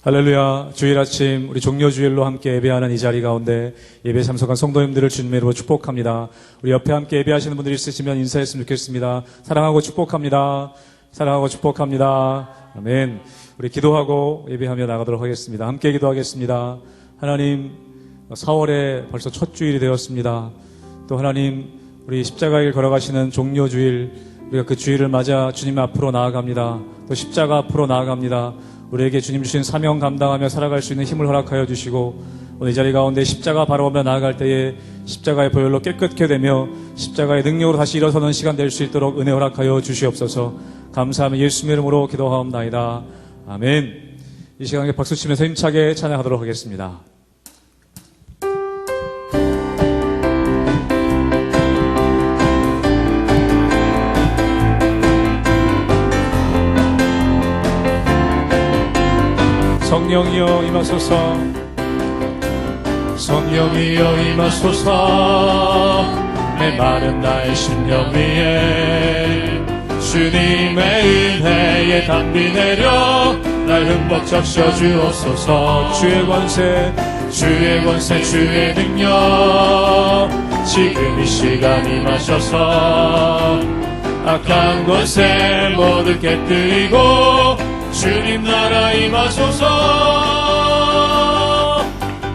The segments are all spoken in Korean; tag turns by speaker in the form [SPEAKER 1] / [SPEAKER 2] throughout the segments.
[SPEAKER 1] 할렐루야. 주일 아침 우리 종료주일로 함께 예배하는 이 자리 가운데 예배 참석한 성도님들을 주님의 이름으로 축복합니다. 우리 옆에 함께 예배하시는 분들이 있으시면 인사했으면 좋겠습니다. 사랑하고 축복합니다. 사랑하고 축복합니다. 아멘. 우리 기도하고 예배하며 나가도록 하겠습니다. 함께 기도하겠습니다. 하나님, 4월에 벌써 첫 주일이 되었습니다. 또 하나님, 우리 십자가의 길 걸어가시는 종료주일, 우리가 그 주일을 맞아 주님 앞으로 나아갑니다. 또 십자가 앞으로 나아갑니다. 우리에게 주님 주신 사명 감당하며 살아갈 수 있는 힘을 허락하여 주시고, 오늘 이 자리 가운데 십자가 바라보며 나아갈 때에 십자가의 보혈로 깨끗게 되며 십자가의 능력으로 다시 일어서는 시간 될 수 있도록 은혜 허락하여 주시옵소서. 감사하며 예수님의 이름으로 기도하옵나이다. 아멘. 이 시간에 박수 치면서 힘차게 찬양하도록 하겠습니다. 성령이여 임하소서. 성령이여 임하소서. 메마른 나의 심령 위에 주님의 은혜에 담비 내려 날 흠뻑 적셔 주옵소서. 주의 권세 주의 능력 지금 이 시간 임하셔서 악한 권세 모두 깨뜨리고 주님 나라 임하소서.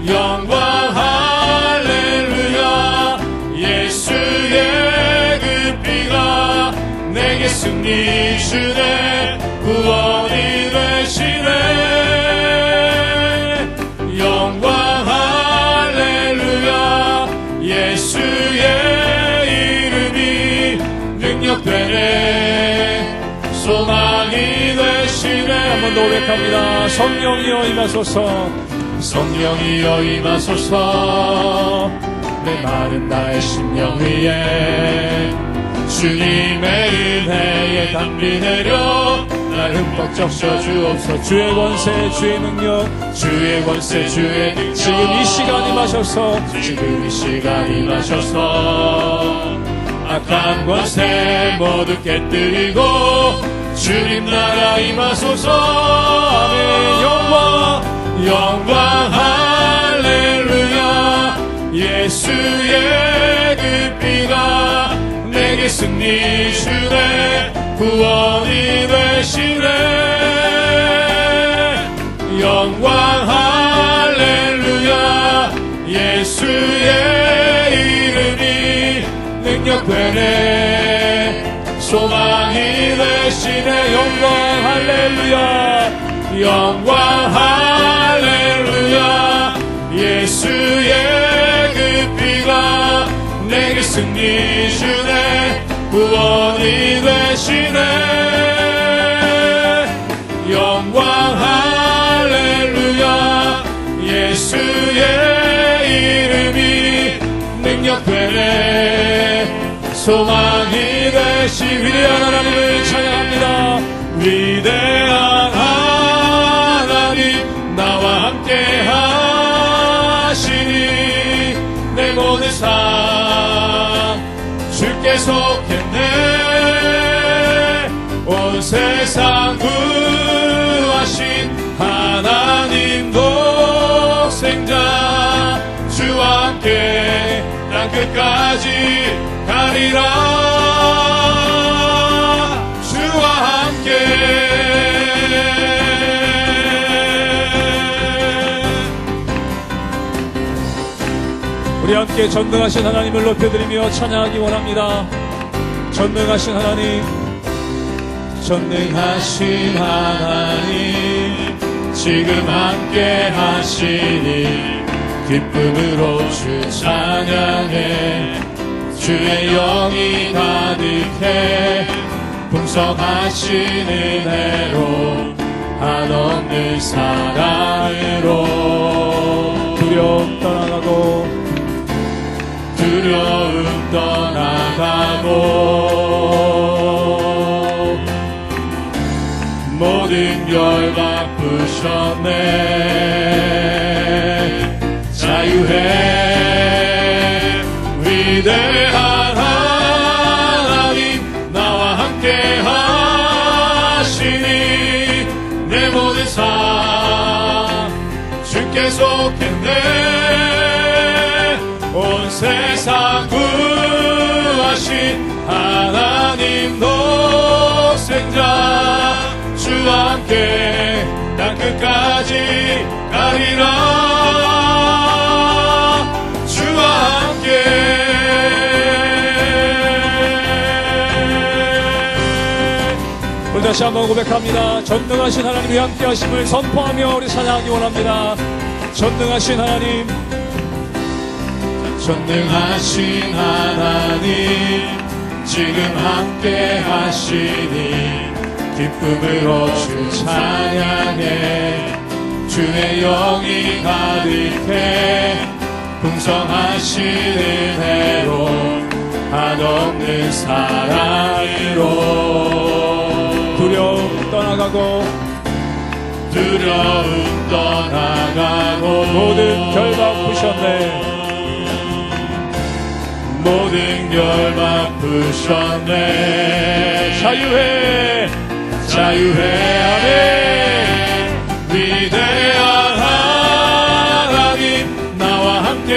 [SPEAKER 1] 영광 할렐루야. 예수의 그 피가 내게 승리 주네. 구원이 되시네. 영광 할렐루야. 예수의 이름이 능력되네. 소망이 되시네. 한 번 더 고백합니다. 성령이여 임하소서. 성령이여 임하소서. 메마른 나의 심령 위에 주님의 은혜에 담비 내려 날 흠뻑 적셔 주옵소서. 주의 권세 주의 능력 주의 권세 주의 능력 지금 이 시간 임하셔서 지금 이 시간 임하셔서 악한 권세 모두 깨뜨리고 주님 나라 임하소서. 아멘. 영광 할렐루야. 예수의 그 피가 내게 승리 주네. 구원이 되시네. 영광 할렐루야. 예수의 이름이 능력되네. 소망이 되시네. 영광 할렐루야. 영광 할렐루야. 예수의 그 피가 내게 승리 주네. 구원이 되시네. 영광 할렐루야. 예수의 이름이 능력되네. 소망이 되시. 위대한 하나님을 찬양합니다. 위대한 하나님 나와 함께 하시니 내 모든 삶 주께 속했네. 온 세상 구하신 하나님 독생자 주와 함께 난 끝까지 가리라. 주와 함께 우리 함께 전능하신 하나님을 높여드리며 찬양하기 원합니다. 전능하신 하나님, 전능하신 하나님 지금 함께 하시니 기쁨으로 주 찬양해. 주의 영이 가득해 풍성하신 은혜로 한없는 사랑으로 두려움 떠나가고 모든 열방 푸셨네. 자유해. 위대한 하나님 나와 함께 하시니 내 모든 삶 함께 땅끝까지 가리라. 주와 함께 우리 다시 한번 고백합니다. 전능하신 하나님이 함께 하심을 선포하며 우리 찬양하기 원합니다. 전능하신 하나님, 전능하신 하나님, 지금 함께 하시니 기쁨으로 주 찬양해. 주의 영이 가득해 풍성하신 은혜로 한없는 사랑으로 두려움 떠나가고 모든 결박 푸셨네. 모든 결박 푸셨네. 자유해 아멘. 위대한 하나님 나와 함께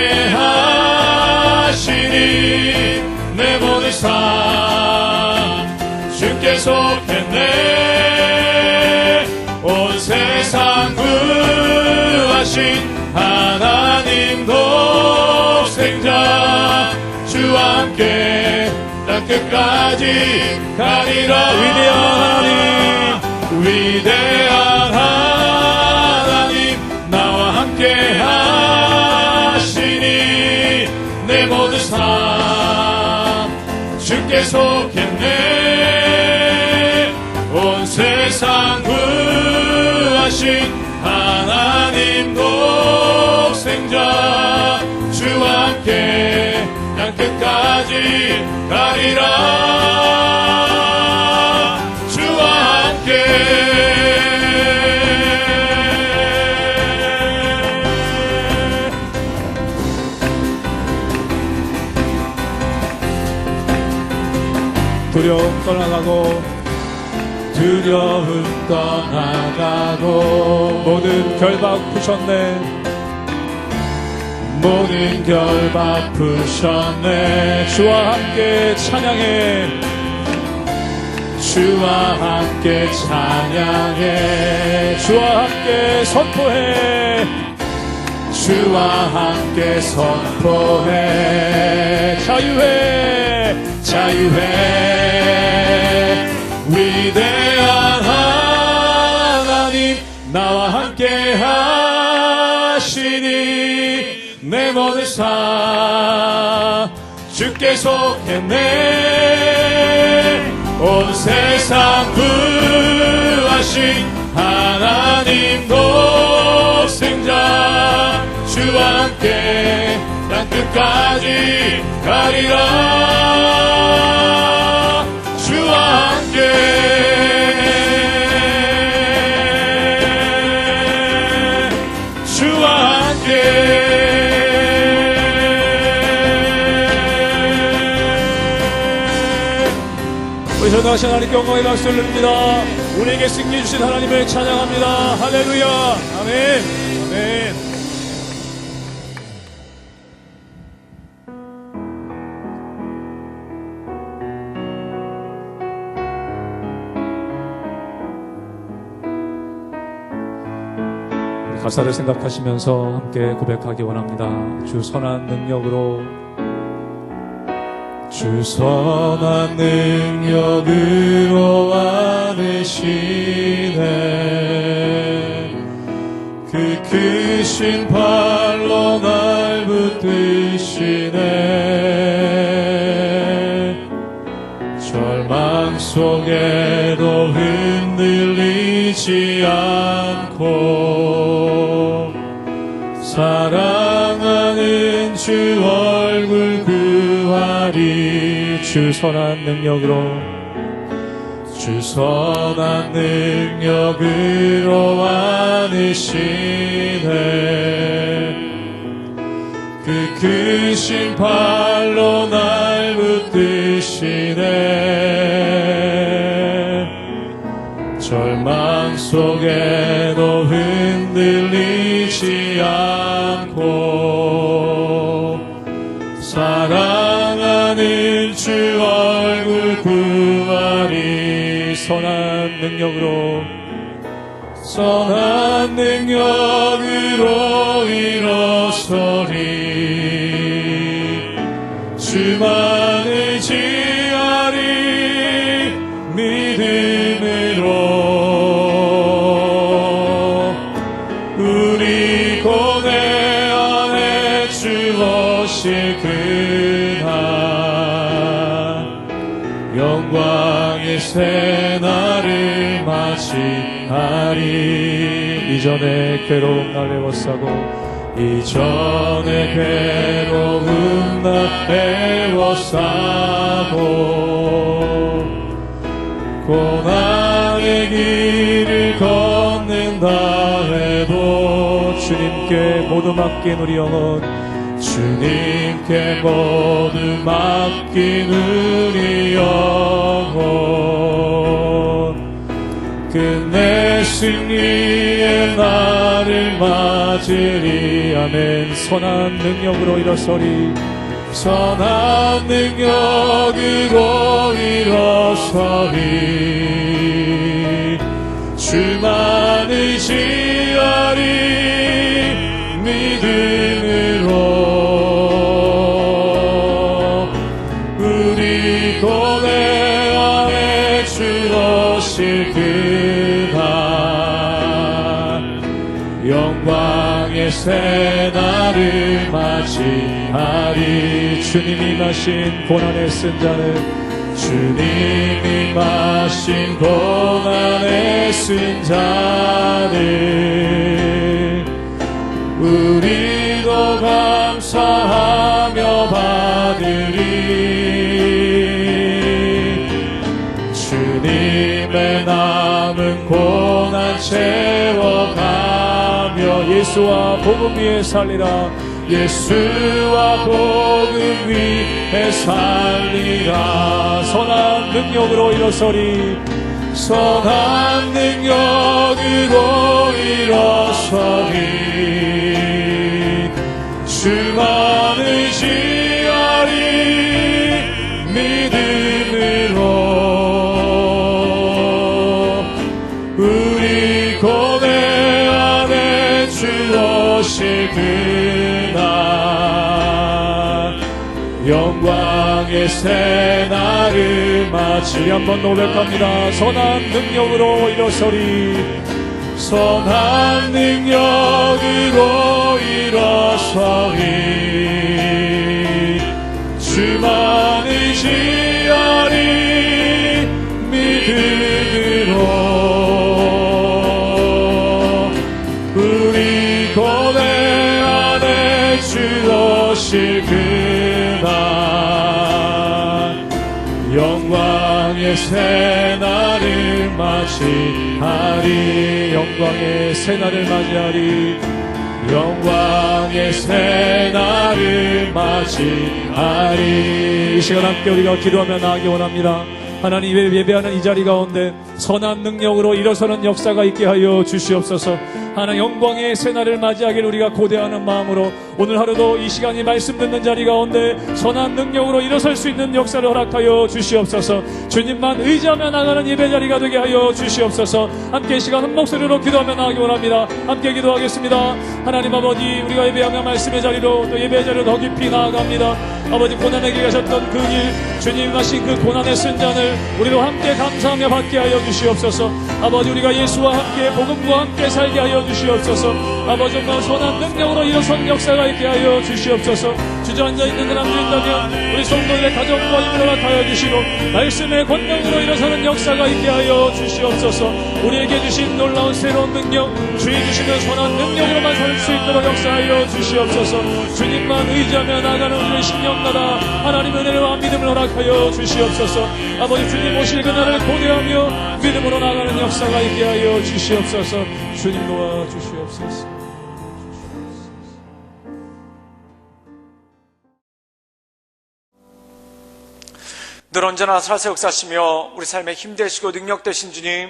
[SPEAKER 1] 하시니 내 모든 삶 주께 속했네. 온 세상 구하신 하나님 독생자 주와 함께 땅끝까지 가리라. 위대한 하나님 나와 함께 하시니 내 모든 삶 주께 속했네. 온 세상 구하신 하나님 독생자 주와 함께 땅끝까지 가리라. 주와 함께 두려움 떠나가고 모든 결박 푸셨네. 모든 결박 푸셨네. 주와 함께 찬양해. 주와 함께 찬양해. 주와 함께 선포해. 주와 함께 선포해. 자유해 위대한 하나님 나와 함께 하시니 내 모든 삶 주께 속했네. 온 세상 구하신 하나님 독생자 주와 함께 땅끝까지 가리라. 주와 함께 우리 전능하신 하나님께 영광의 박수를 드립니다. 우리에게 승리 주신 하나님을 찬양합니다. 할렐루야. 아멘. 아멘. 가사를 생각하시면서 함께 고백하기 원합니다. 주 선한 능력으로 안으시네. 그 크신 팔로 날 붙드시네. 절망 속에도 흔들리지 않고 사랑하는 주 얼굴 구하리. 주 선한 능력으로 안으시네. 그 크신 팔로 날 붙드시네. 절망 속에도 흔들리지 않고 사랑하는 주 얼굴 구하리. 선한 능력으로 선한 능력으로 일어서리 주만 의지하리 믿음으로 우리 고뇌 안에 주오실 그날 영광의 새날을 맞이하리 이전의 괴로움 날 애워싸고 이전의 괴로움 날 애워싸고 고난의 길을 걷는다 해도 주님께 모두 맡긴 우리 영혼 주님께 모두 맡긴 우리 영혼 끝내 승리의 날을 맞으리 아멘 선한 능력으로 일어서리 선한 능력으로 일어서리 주만 의지하리 믿음으로 우리 고뇌 안에 주오실 그날 영광의 새날을 맞이하리 주님이 마신 고난의 쓴 잔을 주님이 마신 고난의 쓴 잔을 우리도 감사하며 받으리 주님의 남은 고난 채워가며 예수와 복음 위에 살리라 예수와 복음 위에 살리라 선한 능력으로 일어서리 선한 능력으로 일어서리 주만 의지하리 믿음으로 우리 고뇌 안에 주오실 영광의 새날을 맞이 한번 고백합니다 선한 능력으로 일어서리 선한 능력으로 일어서리 주만 의지하리 믿음으로 우리 고뇌 안에 주오실 영광의 새날을 맞이하리 영광의 새날을 맞이하리 영광의 새날을 맞이하리 이 시간 함께 우리가 기도하며 나아가기 원합니다 하나님 예배하는 이 자리 가운데 선한 능력으로 일어서는 역사가 있게 하여 주시옵소서 하나님 영광의 새날을 맞이하길 우리가 고대하는 마음으로 오늘 하루도 이 시간이 말씀 듣는 자리 가운데 선한 능력으로 일어설 수 있는 역사를 허락하여 주시옵소서 주님만 의지하며 나가는 예배 자리가 되게 하여 주시옵소서 함께 이 시간 한 목소리로 기도하며 나가기 원합니다 함께 기도하겠습니다 하나님 아버지 우리가 예배하며 말씀의 자리로 또 예배의 자리로 더 깊이 나아갑니다 아버지 고난의 길 가셨던 그 길 주님이 마신 그 고난의 쓴 잔을 우리도 함께 감사하며 받게 하여 주시옵소서 아버지 우리가 예수와 함께 복음과 함께 살게 하여 주시옵소서 아버지 정말 선한 능력으로 일어선 역사가 있게 하여 주시옵소서 주저앉아 있는 사람들 있다면 우리 성도들의 가정과 힘을 허락하여 주시고 말씀의 권능으로 일어서는 역사가 있게 하여 주시옵소서 우리에게 주신 놀라운 새로운 능력 주의 주시는 선한 능력으로만 살 수 있도록 역사하여 주시옵소서 주님만 의지하며 나가는 우리의 심령나라 하나님의 은혜와 믿음을 허락하여 주시옵소서 아버지 주님 오실 그날을 고대하며 믿음으로 나가는 역사가 있게 하여 주시옵소서 주님 도와주시옵소서
[SPEAKER 2] 늘 언제나 살아서 역사하시며 우리 삶에 힘되시고 능력되신 주님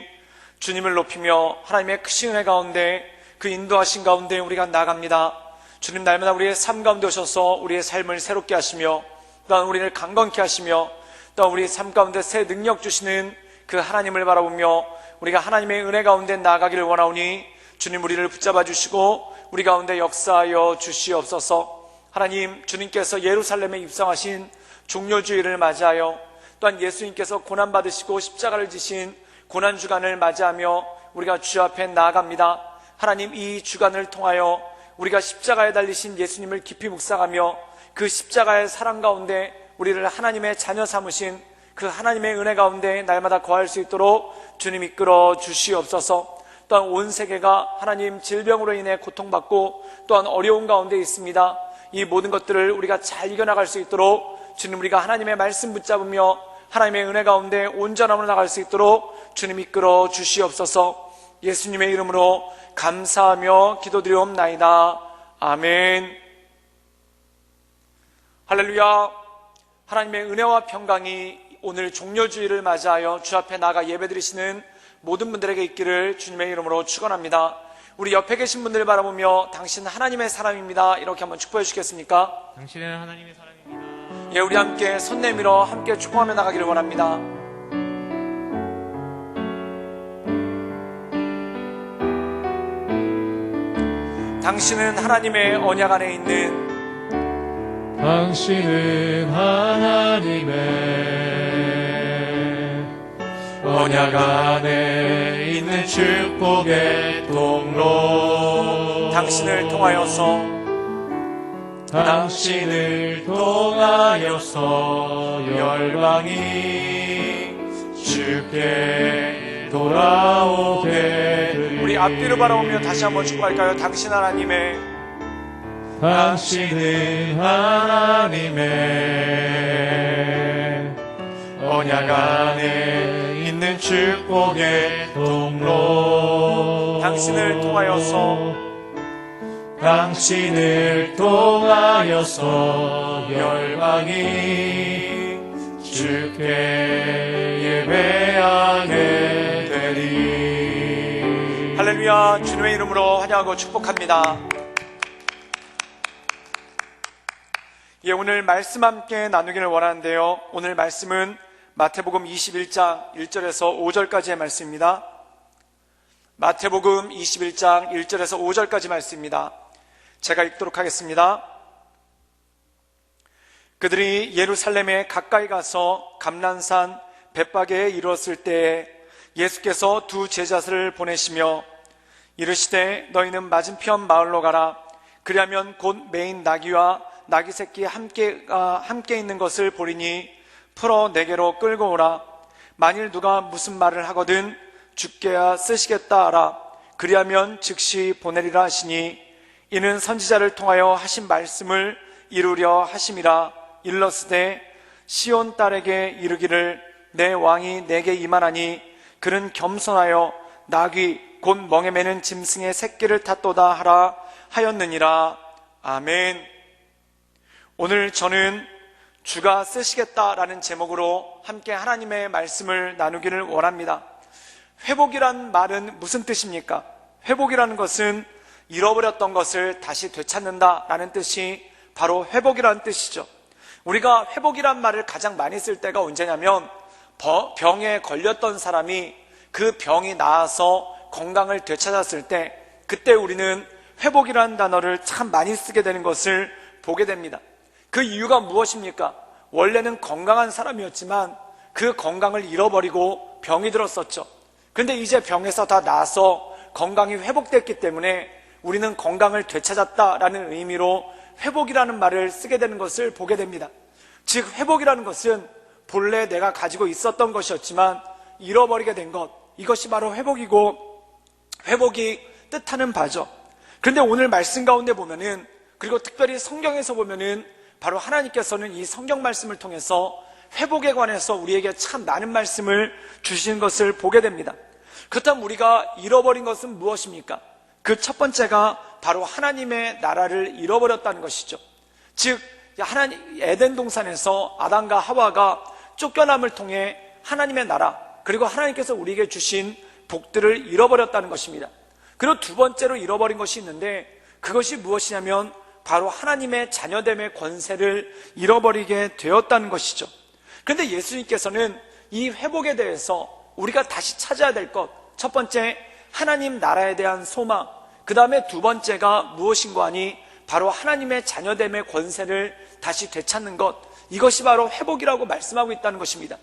[SPEAKER 2] 주님을 높이며 하나님의 크신 은혜 가운데 그 인도하신 가운데 우리가 나갑니다. 주님 날마다 우리의 삶 가운데 오셔서 우리의 삶을 새롭게 하시며 또한 우리를 강건케 하시며 또한 우리 삶 가운데 새 능력 주시는 그 하나님을 바라보며 우리가 하나님의 은혜 가운데 나아가기를 원하오니 주님 우리를 붙잡아 주시고 우리 가운데 역사하여 주시옵소서. 하나님, 주님께서 예루살렘에 입성하신 종려주일을 맞이하여 또한 예수님께서 고난받으시고 십자가를 지신 고난주간을 맞이하며 우리가 주 앞에 나아갑니다. 하나님, 이 주간을 통하여 우리가 십자가에 달리신 예수님을 깊이 묵상하며 그 십자가의 사랑 가운데 우리를 하나님의 자녀 삼으신 그 하나님의 은혜 가운데 날마다 거할 수 있도록 주님 이끌어 주시옵소서. 또한 온 세계가 하나님 질병으로 인해 고통받고 또한 어려운 가운데 있습니다. 이 모든 것들을 우리가 잘 이겨나갈 수 있도록 주님, 우리가 하나님의 말씀 붙잡으며 하나님의 은혜 가운데 온전함으로 나갈 수 있도록 주님 이끌어 주시옵소서. 예수님의 이름으로 감사하며 기도드리옵나이다. 아멘. 할렐루야. 하나님의 은혜와 평강이 오늘 종려주일을 맞이하여 주 앞에 나가 예배드리시는 모든 분들에게 있기를 주님의 이름으로 축원합니다. 우리 옆에 계신 분들 바라보며 당신 하나님의 사람입니다, 이렇게 한번 축복해 주시겠습니까?
[SPEAKER 3] 당신은 하나님의 사랑입니다.
[SPEAKER 2] 예, 우리 함께 손 내밀어 함께 축복하며 나가기를 원합니다. 당신은 하나님의 언약 안에 있는
[SPEAKER 3] 당신은 하나님의 언약 안에 있는 축복의 통로.
[SPEAKER 2] 당신을 통하여서 열방이 주께 돌아오게 되리. 우리 앞뒤로 바라보며 다시 한번 축복할까요? 당신은 하나님의 언약 안에 있는 축복의 통로. 당신을 통하여서 열방이 주께 예배하게 되리. 할렐루야. 주님의 이름으로 환영하고 축복합니다. 예, 오늘 말씀 함께 나누기를 원하는데요, 오늘 말씀은 마태복음 21장 1절에서 5절까지의 말씀입니다. 마태복음 21장 1절에서 5절까지 말씀입니다. 제가 읽도록 하겠습니다. 그들이 예루살렘에 가까이 가서 감난산 벳바게에 이르렀을 때에 예수께서 두 제자들을 보내시며 이르시되 너희는 맞은편 마을로 가라. 그리하면 곧 매인 나귀와 나귀 새끼 함께 있는 것을 보리니 풀어 내게로 끌고 오라. 만일 누가 무슨 말을 하거든 주께야 쓰시겠다 하라. 그리하면 즉시 보내리라 하시니 이는 선지자를 통하여 하신 말씀을 이루려 하심이라. 일러스되 시온 딸에게 이르기를 내 왕이 내게 임하나니 그는 겸손하여 나귀 곧 멍에 매는 짐승의 새끼를 탔도다 하라 하였느니라. 아멘. 오늘 저는 주가 쓰시겠다라는 제목으로 함께 하나님의 말씀을 나누기를 원합니다. 회복이란 말은 무슨 뜻입니까? 회복이라는 것은 잃어버렸던 것을 다시 되찾는다라는 뜻이 바로 회복이라는 뜻이죠. 우리가 회복이란 말을 가장 많이 쓸 때가 언제냐면 병에 걸렸던 사람이 그 병이 나아서 건강을 되찾았을 때, 그때 우리는 회복이라는 단어를 참 많이 쓰게 되는 것을 보게 됩니다. 그 이유가 무엇입니까? 원래는 건강한 사람이었지만 그 건강을 잃어버리고 병이 들었었죠. 그런데 이제 병에서 다 나아서 건강이 회복됐기 때문에 우리는 건강을 되찾았다라는 의미로 회복이라는 말을 쓰게 되는 것을 보게 됩니다. 즉, 회복이라는 것은 본래 내가 가지고 있었던 것이었지만 잃어버리게 된 것, 이것이 바로 회복이고 회복이 뜻하는 바죠. 그런데 오늘 말씀 가운데 보면은, 그리고 특별히 성경에서 보면은 바로 하나님께서는 이 성경 말씀을 통해서 회복에 관해서 우리에게 참 많은 말씀을 주시는 것을 보게 됩니다. 그렇다면 우리가 잃어버린 것은 무엇입니까? 그 첫 번째가 바로 하나님의 나라를 잃어버렸다는 것이죠. 즉, 에덴 동산에서 아담과 하와가 쫓겨남을 통해 하나님의 나라, 그리고 하나님께서 우리에게 주신 복들을 잃어버렸다는 것입니다. 그리고 두 번째로 잃어버린 것이 있는데, 그것이 무엇이냐면 바로 하나님의 자녀됨의 권세를 잃어버리게 되었다는 것이죠. 그런데 예수님께서는 이 회복에 대해서 우리가 다시 찾아야 될 것, 첫 번째, 하나님 나라에 대한 소망. 그 다음에 두 번째가 무엇인가 하니 바로 하나님의 자녀됨의 권세를 다시 되찾는 것. 이것이 바로 회복이라고 말씀하고 있다는 것입니다.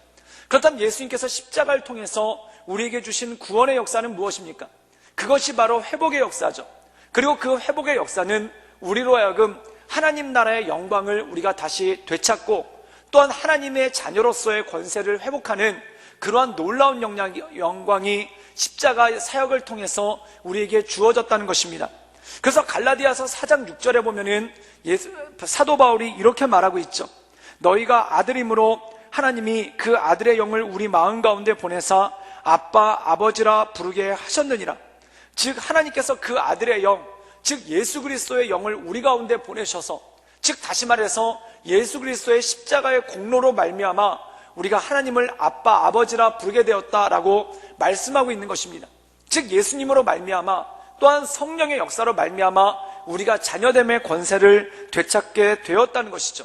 [SPEAKER 2] 그렇다면 예수님께서 십자가를 통해서 우리에게 주신 구원의 역사는 무엇입니까? 그것이 바로 회복의 역사죠. 그리고 그 회복의 역사는 우리로 하여금 하나님 나라의 영광을 우리가 다시 되찾고 또한 하나님의 자녀로서의 권세를 회복하는 그러한 놀라운 영광이 십자가 사역을 통해서 우리에게 주어졌다는 것입니다. 그래서 갈라디아서 4장 6절에 보면은 사도 바울이 이렇게 말하고 있죠. 너희가 아들임으로 하나님이 그 아들의 영을 우리 마음 가운데 보내사 아빠, 아버지라 부르게 하셨느니라. 즉 하나님께서 그 아들의 영, 즉 예수 그리스도의 영을 우리 가운데 보내셔서, 즉 다시 말해서 예수 그리스도의 십자가의 공로로 말미암아 우리가 하나님을 아빠, 아버지라 부르게 되었다라고 말씀하고 있는 것입니다. 즉 예수님으로 말미암아 또한 성령의 역사로 말미암아 우리가 자녀됨의 권세를 되찾게 되었다는 것이죠.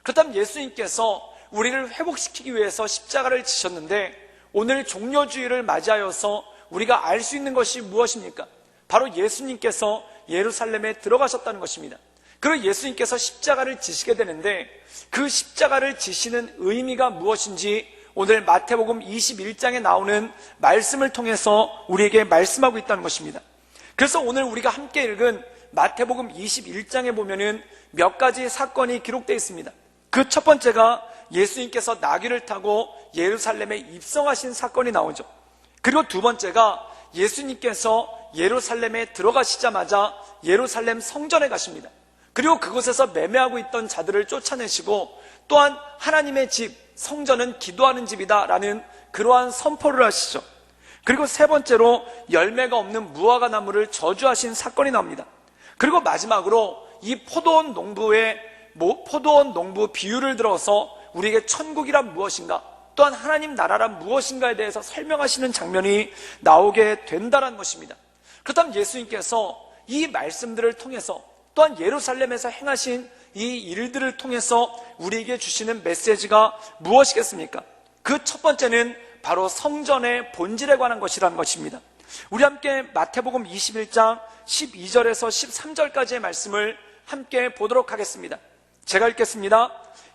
[SPEAKER 2] 그렇다면 예수님께서 우리를 회복시키기 위해서 십자가를 지셨는데 오늘 종려주일을 맞이하여서 우리가 알 수 있는 것이 무엇입니까? 바로 예수님께서 예루살렘에 들어가셨다는 것입니다. 그리고 예수님께서 십자가를 지시게 되는데 그 십자가를 지시는 의미가 무엇인지 오늘 마태복음 21장에 나오는 말씀을 통해서 우리에게 말씀하고 있다는 것입니다. 그래서 오늘 우리가 함께 읽은 마태복음 21장에 보면은 몇 가지 사건이 기록되어 있습니다. 그 첫 번째가 예수님께서 나귀를 타고 예루살렘에 입성하신 사건이 나오죠. 그리고 두 번째가 예수님께서 예루살렘에 들어가시자마자 예루살렘 성전에 가십니다. 그리고 그곳에서 매매하고 있던 자들을 쫓아내시고 또한 하나님의 집, 성전은 기도하는 집이다 라는 그러한 선포를 하시죠. 그리고 세 번째로 열매가 없는 무화과 나무를 저주하신 사건이 나옵니다. 그리고 마지막으로 이 포도원 농부 비유를 들어서 우리에게 천국이란 무엇인가, 또한 하나님 나라란 무엇인가에 대해서 설명하시는 장면이 나오게 된다는 것입니다. 그렇다면 예수님께서 이 말씀들을 통해서 또한 예루살렘에서 행하신 이 일들을 통해서 우리에게 주시는 메시지가 무엇이겠습니까? 그 첫 번째는 바로 성전의 본질에 관한 것이라는 것입니다. 우리 함께 마태복음 21장 12절에서 13절까지의 말씀을 함께 보도록 하겠습니다. 제가 읽겠습니다.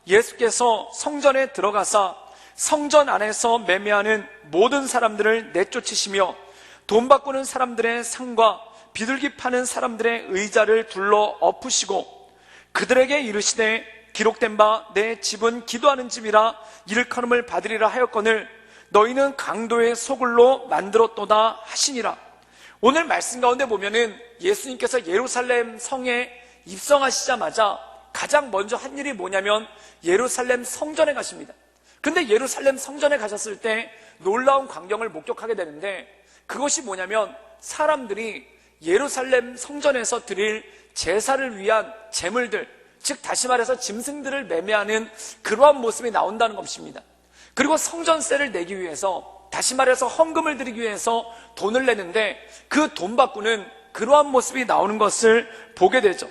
[SPEAKER 2] 예수께서 성전에 들어가사 성전 안에서 매매하는 모든 사람들을 내쫓으시며 돈 바꾸는 사람들의 상과 비둘기 파는 사람들의 의자를 둘러 엎으시고 그들에게 이르시되 기록된 바 내 집은 기도하는 집이라 일컬음을 받으리라 하였거늘 너희는 강도의 소굴로 만들었도다 하시니라. 오늘 말씀 가운데 보면은 예수님께서 예루살렘 성에 입성하시자마자 가장 먼저 한 일이 뭐냐면 예루살렘 성전에 가십니다. 근데 예루살렘 성전에 가셨을 때 놀라운 광경을 목격하게 되는데 그것이 뭐냐면 사람들이 예루살렘 성전에서 드릴 제사를 위한 제물들, 즉 다시 말해서 짐승들을 매매하는 그러한 모습이 나온다는 것입니다. 그리고 성전세를 내기 위해서, 다시 말해서 헌금을 드리기 위해서 돈을 내는데 그 돈 바꾸는 그러한 모습이 나오는 것을 보게 되죠.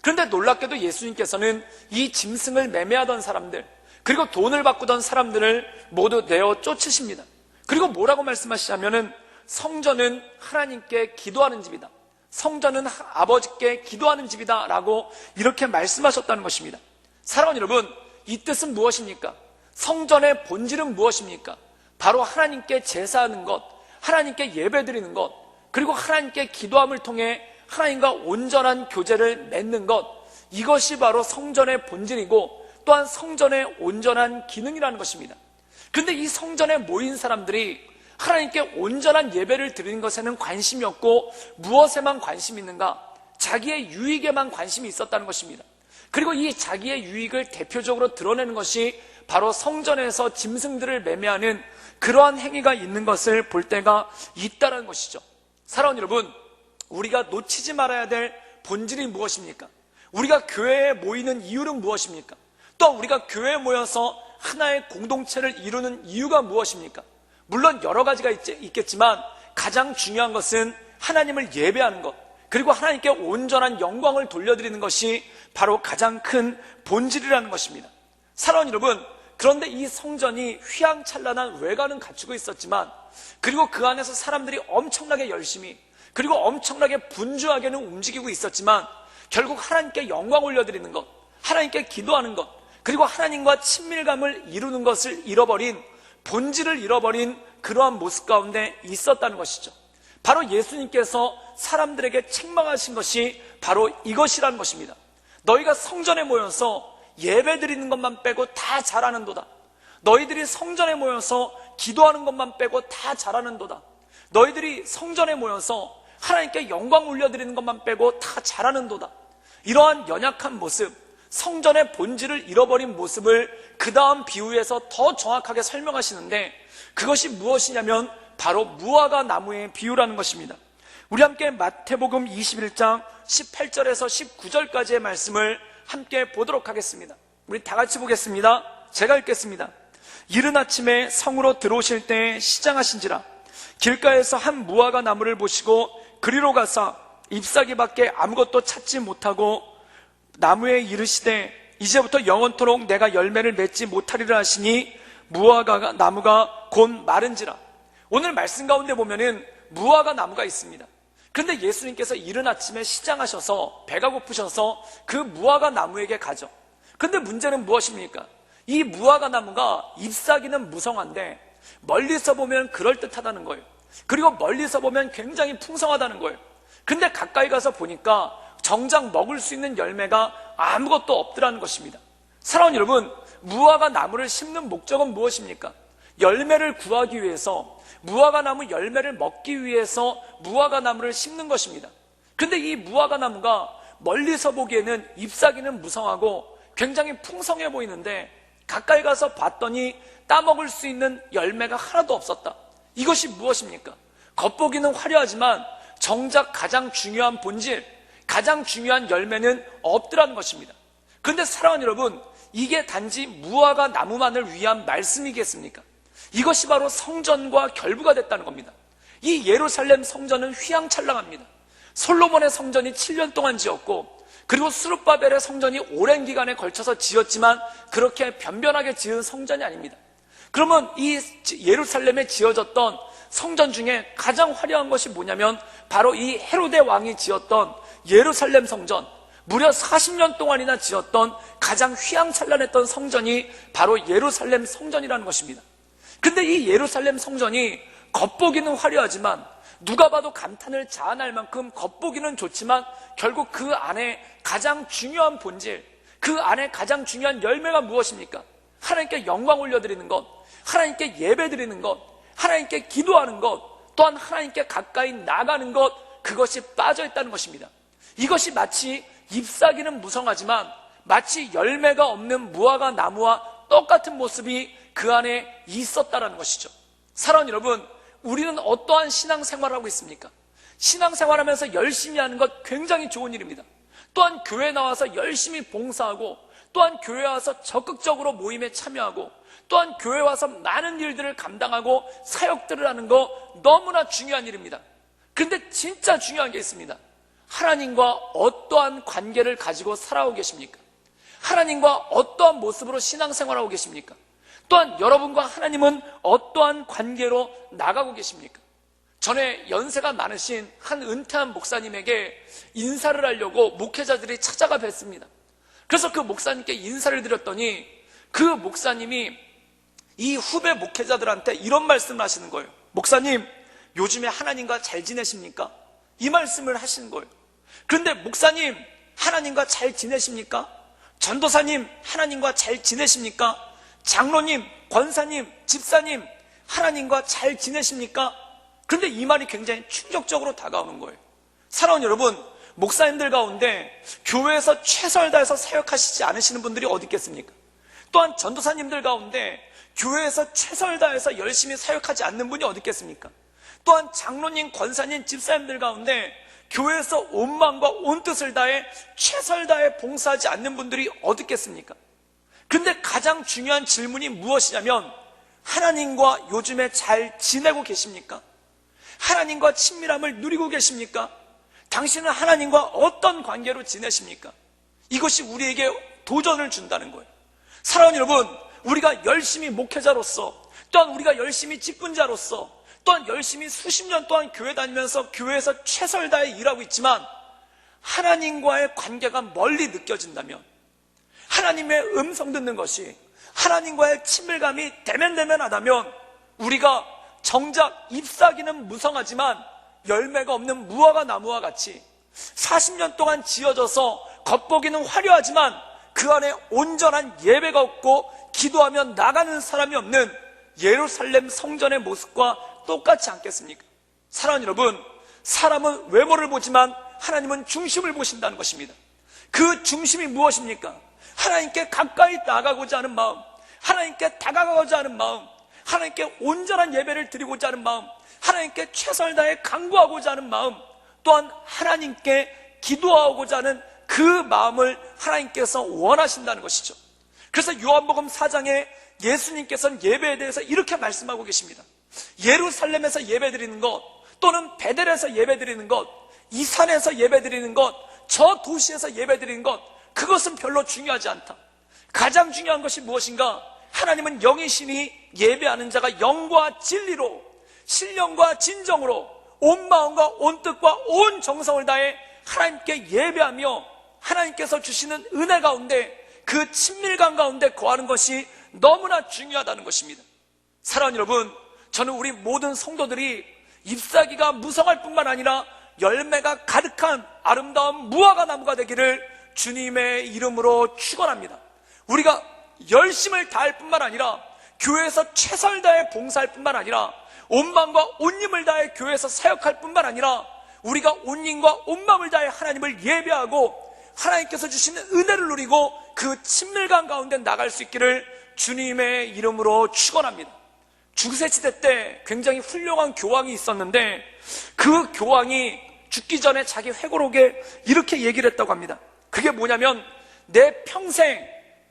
[SPEAKER 2] 그런데 놀랍게도 예수님께서는 이 짐승을 매매하던 사람들, 그리고 돈을 바꾸던 사람들을 모두 내어 쫓으십니다. 그리고 뭐라고 말씀하시냐면은 성전은 하나님께 기도하는 집이다. 성전은 아버지께 기도하는 집이다 라고 이렇게 말씀하셨다는 것입니다. 사랑하는 여러분, 이 뜻은 무엇입니까? 성전의 본질은 무엇입니까? 바로 하나님께 제사하는 것, 하나님께 예배드리는 것, 그리고 하나님께 기도함을 통해 하나님과 온전한 교제를 맺는 것, 이것이 바로 성전의 본질이고 또한 성전의 온전한 기능이라는 것입니다. 그런데 이 성전에 모인 사람들이 하나님께 온전한 예배를 드리는 것에는 관심이 없고 무엇에만 관심이 있는가? 자기의 유익에만 관심이 있었다는 것입니다. 그리고 이 자기의 유익을 대표적으로 드러내는 것이 바로 성전에서 짐승들을 매매하는 그러한 행위가 있는 것을 볼 때가 있다는 것이죠. 사랑하는 여러분, 우리가 놓치지 말아야 될 본질이 무엇입니까? 우리가 교회에 모이는 이유는 무엇입니까? 또 우리가 교회에 모여서 하나의 공동체를 이루는 이유가 무엇입니까? 물론 여러 가지가 있겠지만 가장 중요한 것은 하나님을 예배하는 것, 그리고 하나님께 온전한 영광을 돌려드리는 것이 바로 가장 큰 본질이라는 것입니다. 사랑하는 여러분, 그런데 이 성전이 휘황찬란한 외관은 갖추고 있었지만, 그리고 그 안에서 사람들이 엄청나게 열심히, 그리고 엄청나게 분주하게는 움직이고 있었지만, 결국 하나님께 영광 올려드리는 것, 하나님께 기도하는 것, 그리고 하나님과 친밀감을 이루는 것을 잃어버린, 본질을 잃어버린 그러한 모습 가운데 있었다는 것이죠. 바로 예수님께서 사람들에게 책망하신 것이 바로 이것이라는 것입니다. 너희가 성전에 모여서 예배 드리는 것만 빼고 다 잘하는도다. 너희들이 성전에 모여서 기도하는 것만 빼고 다 잘하는도다. 너희들이 성전에 모여서 하나님께 영광 올려드리는 것만 빼고 다 잘하는도다. 이러한 연약한 모습, 성전의 본질을 잃어버린 모습을 그 다음 비유에서 더 정확하게 설명하시는데, 그것이 무엇이냐면 바로 무화과 나무의 비유라는 것입니다. 우리 함께 마태복음 21장 18절에서 19절까지의 말씀을 함께 보도록 하겠습니다. 우리 다 같이 보겠습니다. 제가 읽겠습니다. 이른 아침에 성으로 들어오실 때 시장하신지라 길가에서 한 무화과 나무를 보시고 그리로 가사 잎사귀밖에 아무것도 찾지 못하고 나무에 이르시되 이제부터 영원토록 내가 열매를 맺지 못하리라 하시니 무화과 나무가 곧 마른지라. 오늘 말씀 가운데 보면은 무화과 나무가 있습니다. 그런데 예수님께서 이른 아침에 시장하셔서 배가 고프셔서 그 무화과 나무에게 가죠. 그런데 문제는 무엇입니까? 이 무화과 나무가 잎사귀는 무성한데 멀리서 보면 그럴듯하다는 거예요. 그리고 멀리서 보면 굉장히 풍성하다는 거예요. 근데 가까이 가서 보니까 정작 먹을 수 있는 열매가 아무것도 없더라는 것입니다. 사랑하는 여러분, 무화과 나무를 심는 목적은 무엇입니까? 열매를 구하기 위해서, 무화과 나무 열매를 먹기 위해서 무화과 나무를 심는 것입니다. 근데 이 무화과 나무가 멀리서 보기에는 잎사귀는 무성하고 굉장히 풍성해 보이는데 가까이 가서 봤더니 따먹을 수 있는 열매가 하나도 없었다. 이것이 무엇입니까? 겉보기는 화려하지만 정작 가장 중요한 본질, 가장 중요한 열매는 없더라는 것입니다. 그런데 사랑하는 여러분, 이게 단지 무화과 나무만을 위한 말씀이겠습니까? 이것이 바로 성전과 결부가 됐다는 겁니다. 이 예루살렘 성전은 휘황찬란합니다. 솔로몬의 성전이 7년 동안 지었고, 그리고 스룹바벨의 성전이 오랜 기간에 걸쳐서 지었지만 그렇게 변변하게 지은 성전이 아닙니다. 그러면 이 예루살렘에 지어졌던 성전 중에 가장 화려한 것이 뭐냐면 바로 이 헤로데 왕이 지었던 예루살렘 성전, 무려 40년 동안이나 지었던 가장 휘황찬란했던 성전이 바로 예루살렘 성전이라는 것입니다. 근데 이 예루살렘 성전이 겉보기는 화려하지만 누가 봐도 감탄을 자아낼 만큼 겉보기는 좋지만 결국 그 안에 가장 중요한 본질, 그 안에 가장 중요한 열매가 무엇입니까? 하나님께 영광 올려드리는 것, 하나님께 예배드리는 것, 하나님께 기도하는 것, 또한 하나님께 가까이 나가는 것, 그것이 빠져있다는 것입니다. 이것이 마치 잎사귀는 무성하지만 마치 열매가 없는 무화과 나무와 똑같은 모습이 그 안에 있었다는 것이죠. 사랑하는 여러분, 우리는 어떠한 신앙생활을 하고 있습니까? 신앙생활하면서 열심히 하는 것 굉장히 좋은 일입니다. 또한 교회에 나와서 열심히 봉사하고, 또한 교회에 와서 적극적으로 모임에 참여하고, 또한 교회에 와서 많은 일들을 감당하고 사역들을 하는 거 너무나 중요한 일입니다. 그런데 진짜 중요한 게 있습니다. 하나님과 어떠한 관계를 가지고 살아오고 계십니까? 하나님과 어떠한 모습으로 신앙생활하고 계십니까? 또한 여러분과 하나님은 어떠한 관계로 나가고 계십니까? 전에 연세가 많으신 한 은퇴한 목사님에게 인사를 하려고 목회자들이 찾아가 뵀습니다. 그래서 그 목사님께 인사를 드렸더니 그 목사님이 이 후배 목회자들한테 이런 말씀을 하시는 거예요. 목사님, 요즘에 하나님과 잘 지내십니까? 이 말씀을 하시는 거예요. 그런데 목사님, 하나님과 잘 지내십니까? 전도사님, 하나님과 잘 지내십니까? 장로님, 권사님, 집사님, 하나님과 잘 지내십니까? 그런데 이 말이 굉장히 충격적으로 다가오는 거예요. 사랑하는 여러분, 목사님들 가운데 교회에서 최선을 다해서 사역하시지 않으시는 분들이 어디 있겠습니까? 또한 전도사님들 가운데 교회에서 최선을 다해서 열심히 사역하지 않는 분이 어디 있겠습니까? 또한 장로님, 권사님, 집사님들 가운데 교회에서 온 마음과 온 뜻을 다해 최선을 다해 봉사하지 않는 분들이 어디 있겠습니까? 근데 가장 중요한 질문이 무엇이냐면 하나님과 요즘에 잘 지내고 계십니까? 하나님과 친밀함을 누리고 계십니까? 당신은 하나님과 어떤 관계로 지내십니까? 이것이 우리에게 도전을 준다는 거예요. 사랑하는 여러분, 우리가 열심히 목회자로서, 또한 우리가 열심히 직분자로서, 또한 열심히 수십 년 동안 교회 다니면서 교회에서 최선을 다해 일하고 있지만 하나님과의 관계가 멀리 느껴진다면, 하나님의 음성 듣는 것이, 하나님과의 친밀감이 대면대면하다면 우리가 정작 잎사귀는 무성하지만 열매가 없는 무화과 나무와 같이 40년 동안 지어져서 겉보기는 화려하지만 그 안에 온전한 예배가 없고 기도하며 나가는 사람이 없는 예루살렘 성전의 모습과 똑같지 않겠습니까? 사랑하는 여러분, 사람은 외모를 보지만 하나님은 중심을 보신다는 것입니다. 그 중심이 무엇입니까? 하나님께 가까이 나가고자 하는 마음, 하나님께 다가가고자 하는 마음, 하나님께 온전한 예배를 드리고자 하는 마음, 하나님께 최선을 다해 간구하고자 하는 마음, 또한 하나님께 기도하고자 하는 그 마음을 하나님께서 원하신다는 것이죠. 그래서 요한복음 4장에 예수님께서는 예배에 대해서 이렇게 말씀하고 계십니다. 예루살렘에서 예배드리는 것, 또는 베델에서 예배드리는 것, 이 산에서 예배드리는 것, 저 도시에서 예배드리는 것, 그것은 별로 중요하지 않다. 가장 중요한 것이 무엇인가? 하나님은 영이시니 예배하는 자가 영과 진리로, 신령과 진정으로 온 마음과 온 뜻과 온 정성을 다해 하나님께 예배하며 하나님께서 주시는 은혜 가운데, 그 친밀감 가운데 거하는 것이 너무나 중요하다는 것입니다. 사랑하는 여러분, 저는 우리 모든 성도들이 잎사귀가 무성할 뿐만 아니라 열매가 가득한 아름다운 무화과 나무가 되기를 주님의 이름으로 축원합니다. 우리가 열심을 다할 뿐만 아니라 교회에서 최선을 다해 봉사할 뿐만 아니라 온 마음과 온 힘을 다해 교회에서 사역할 뿐만 아니라 우리가 온 힘과 온 마음을 다해 하나님을 예배하고 하나님께서 주시는 은혜를 누리고 그 친밀감 가운데 나갈 수 있기를 주님의 이름으로 축원합니다. 중세시대 때 굉장히 훌륭한 교황이 있었는데 그 교황이 죽기 전에 자기 회고록에 이렇게 얘기를 했다고 합니다. 그게 뭐냐면, 내 평생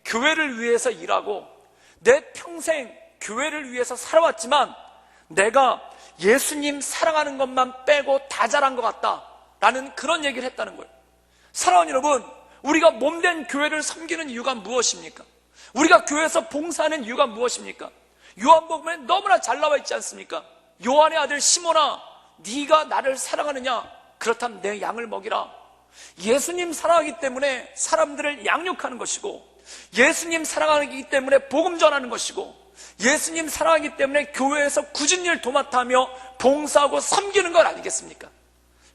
[SPEAKER 2] 교회를 위해서 일하고 내 평생 교회를 위해서 살아왔지만 내가 예수님 사랑하는 것만 빼고 다 잘한 것 같다 라는 그런 얘기를 했다는 거예요. 사랑하는 여러분, 우리가 몸된 교회를 섬기는 이유가 무엇입니까? 우리가 교회에서 봉사하는 이유가 무엇입니까? 요한복음에 너무나 잘 나와 있지 않습니까? 요한의 아들 시몬아, 네가 나를 사랑하느냐? 그렇다면 내 양을 먹이라. 예수님 사랑하기 때문에 사람들을 양육하는 것이고, 예수님 사랑하기 때문에 복음 전하는 것이고, 예수님 사랑하기 때문에 교회에서 굳은 일 도맡아하며 봉사하고 섬기는 것 아니겠습니까?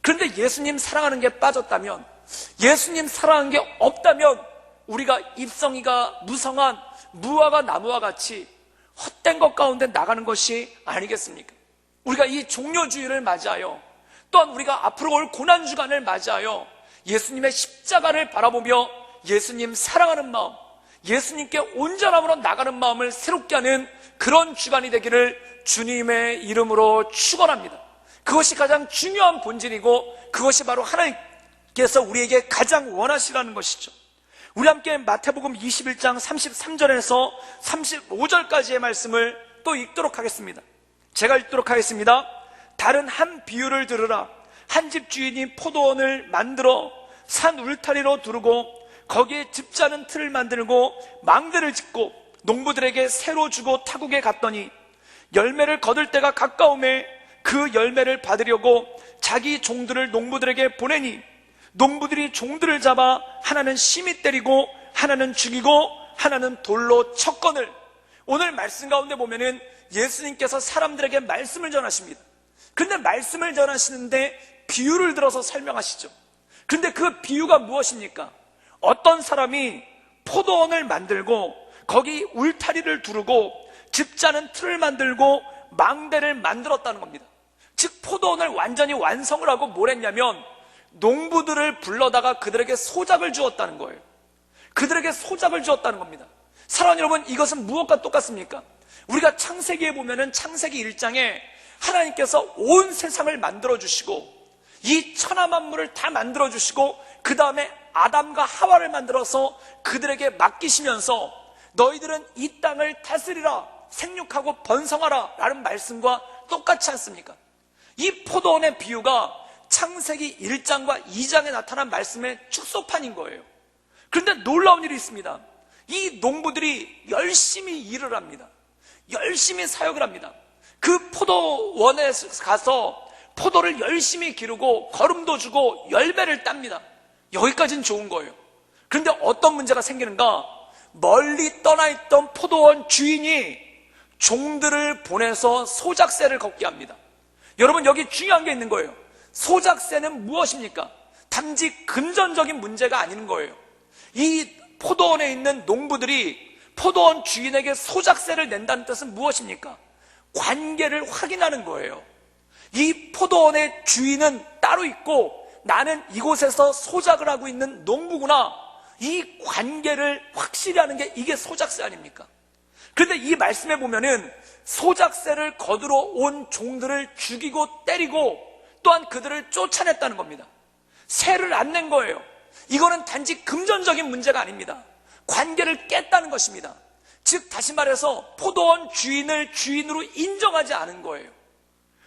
[SPEAKER 2] 그런데 예수님 사랑하는 게 빠졌다면, 예수님 사랑하는 게 없다면 우리가 잎성이가 무성한 무화과 나무와 같이 헛된 것 가운데 나가는 것이 아니겠습니까? 우리가 이 종료주의를 맞이하여, 또한 우리가 앞으로 올 고난주간을 맞이하여 예수님의 십자가를 바라보며 예수님 사랑하는 마음, 예수님께 온전함으로 나가는 마음을 새롭게 하는 그런 주간이 되기를 주님의 이름으로 축원합니다. 그것이 가장 중요한 본질이고 그것이 바로 하나님께서 우리에게 가장 원하시라는 것이죠. 우리 함께 마태복음 21장 33절에서 35절까지의 말씀을 또 읽도록 하겠습니다. 제가 읽도록 하겠습니다. 다른 한 비유를 들으라. 한 집 주인이 포도원을 만들어 산 울타리로 두르고 거기에 즙자는 틀을 만들고 망대를 짓고 농부들에게 새로 주고 타국에 갔더니 열매를 거둘 때가 가까움에 그 열매를 받으려고 자기 종들을 농부들에게 보내니 농부들이 종들을 잡아 하나는 심히 때리고 하나는 죽이고 하나는 돌로 쳤거늘. 오늘 말씀 가운데 보면은 예수님께서 사람들에게 말씀을 전하십니다. 그런데 말씀을 전하시는데 비유를 들어서 설명하시죠. 그런데 그 비유가 무엇입니까? 어떤 사람이 포도원을 만들고 거기 울타리를 두르고 즙자는 틀을 만들고 망대를 만들었다는 겁니다. 즉 포도원을 완전히 완성을 하고 뭘 했냐면 농부들을 불러다가 그들에게 소작을 주었다는 거예요. 그들에게 소작을 주었다는 겁니다. 사랑하는 여러분, 이것은 무엇과 똑같습니까? 우리가 창세기에 보면은 창세기 1장에 하나님께서 온 세상을 만들어주시고 이 천하 만물을 다 만들어주시고 그 다음에 아담과 하와를 만들어서 그들에게 맡기시면서 너희들은 이 땅을 다스리라, 생육하고 번성하라 라는 말씀과 똑같지 않습니까? 이 포도원의 비유가 창세기 1장과 2장에 나타난 말씀의 축소판인 거예요. 그런데 놀라운 일이 있습니다. 이 농부들이 열심히 일을 합니다. 열심히 사역을 합니다. 그 포도원에 가서 포도를 열심히 기르고 거름도 주고 열매를 땁니다. 여기까지는 좋은 거예요. 그런데 어떤 문제가 생기는가? 멀리 떠나있던 포도원 주인이 종들을 보내서 소작새를 걷게 합니다. 여러분, 여기 중요한 게 있는 거예요. 소작새는 무엇입니까? 단지 금전적인 문제가 아닌 거예요. 이 포도원에 있는 농부들이 포도원 주인에게 소작새를 낸다는 뜻은 무엇입니까? 관계를 확인하는 거예요. 이 포도원의 주인은 따로 있고 나는 이곳에서 소작을 하고 있는 농부구나. 이 관계를 확실히 하는 게 이게 소작새 아닙니까? 그런데 이 말씀에 보면은 소작새를 거두러 온 종들을 죽이고 때리고 또한 그들을 쫓아냈다는 겁니다. 새를 안 낸 거예요. 이거는 단지 금전적인 문제가 아닙니다. 관계를 깼다는 것입니다. 즉 다시 말해서 포도원 주인을 주인으로 인정하지 않은 거예요.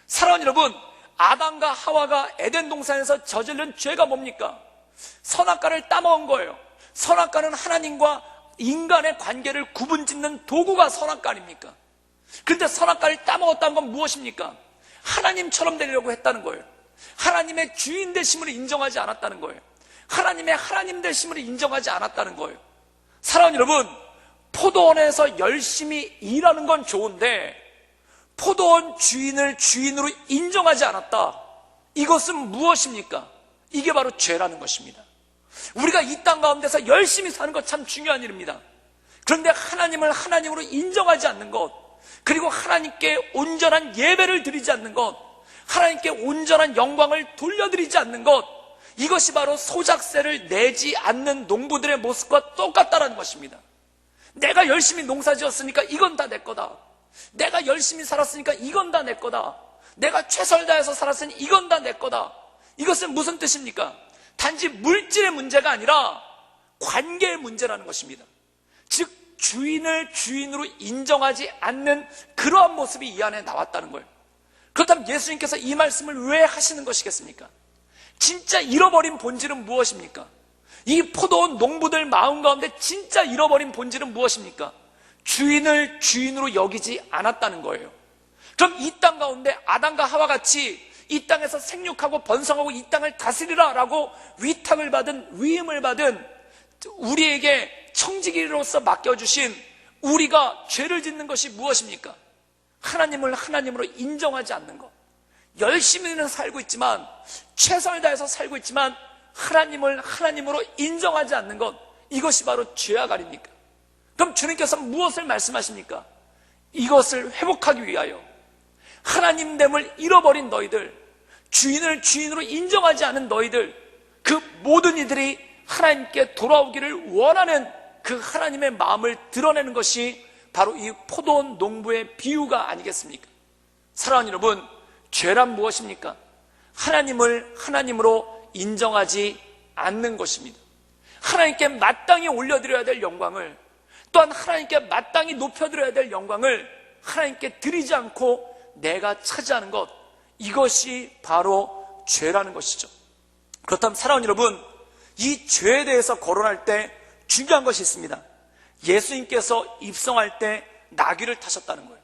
[SPEAKER 2] 사랑하는 여러분, 아담과 하와가 에덴 동산에서 저지른 죄가 뭡니까? 선악과를 따먹은 거예요. 선악과는 하나님과 인간의 관계를 구분짓는 도구가 선악과 아닙니까? 그런데 선악과를 따먹었다는 건 무엇입니까? 하나님처럼 되려고 했다는 거예요. 하나님의 주인 되심을 인정하지 않았다는 거예요. 하나님의 하나님 되심을 인정하지 않았다는 거예요. 사랑하는 여러분, 포도원에서 열심히 일하는 건 좋은데 포도원 주인을 주인으로 인정하지 않았다. 이것은 무엇입니까? 이게 바로 죄라는 것입니다. 우리가 이 땅 가운데서 열심히 사는 것 참 중요한 일입니다. 그런데 하나님을 하나님으로 인정하지 않는 것, 그리고 하나님께 온전한 예배를 드리지 않는 것, 하나님께 온전한 영광을 돌려드리지 않는 것, 이것이 바로 소작새를 내지 않는 농부들의 모습과 똑같다는 것입니다. 내가 열심히 농사 지었으니까 이건 다 내 거다. 내가 열심히 살았으니까 이건 다 내 거다. 내가 최선을 다해서 살았으니 이건 다 내 거다. 이것은 무슨 뜻입니까? 단지 물질의 문제가 아니라 관계의 문제라는 것입니다. 즉 주인을 주인으로 인정하지 않는 그러한 모습이 이 안에 나왔다는 거예요. 그렇다면 예수님께서 이 말씀을 왜 하시는 것이겠습니까? 진짜 잃어버린 본질은 무엇입니까? 이 포도원 농부들 마음 가운데 진짜 잃어버린 본질은 무엇입니까? 주인을 주인으로 여기지 않았다는 거예요. 그럼 이 땅 가운데 아담과 하와 같이 이 땅에서 생육하고 번성하고 이 땅을 다스리라 라고 위탁을 받은, 위임을 받은 우리에게 청지기로서 맡겨주신 우리가 죄를 짓는 것이 무엇입니까? 하나님을 하나님으로 인정하지 않는 것. 열심히는 살고 있지만, 최선을 다해서 살고 있지만 하나님을 하나님으로 인정하지 않는 것, 이것이 바로 죄악 아닙니까? 그럼 주님께서 무엇을 말씀하십니까? 이것을 회복하기 위하여 하나님됨을 잃어버린 너희들, 주인을 주인으로 인정하지 않은 너희들, 그 모든 이들이 하나님께 돌아오기를 원하는 그 하나님의 마음을 드러내는 것이 바로 이 포도원 농부의 비유가 아니겠습니까? 사랑하는 여러분, 죄란 무엇입니까? 하나님을 하나님으로 인정하지 않는 것입니다. 하나님께 마땅히 올려드려야 될 영광을, 또한 하나님께 마땅히 높여드려야 될 영광을 하나님께 드리지 않고 내가 차지하는 것, 이것이 바로 죄라는 것이죠. 그렇다면 사랑하는 여러분, 이 죄에 대해서 거론할 때 중요한 것이 있습니다. 예수님께서 입성할 때 나귀를 타셨다는 거예요.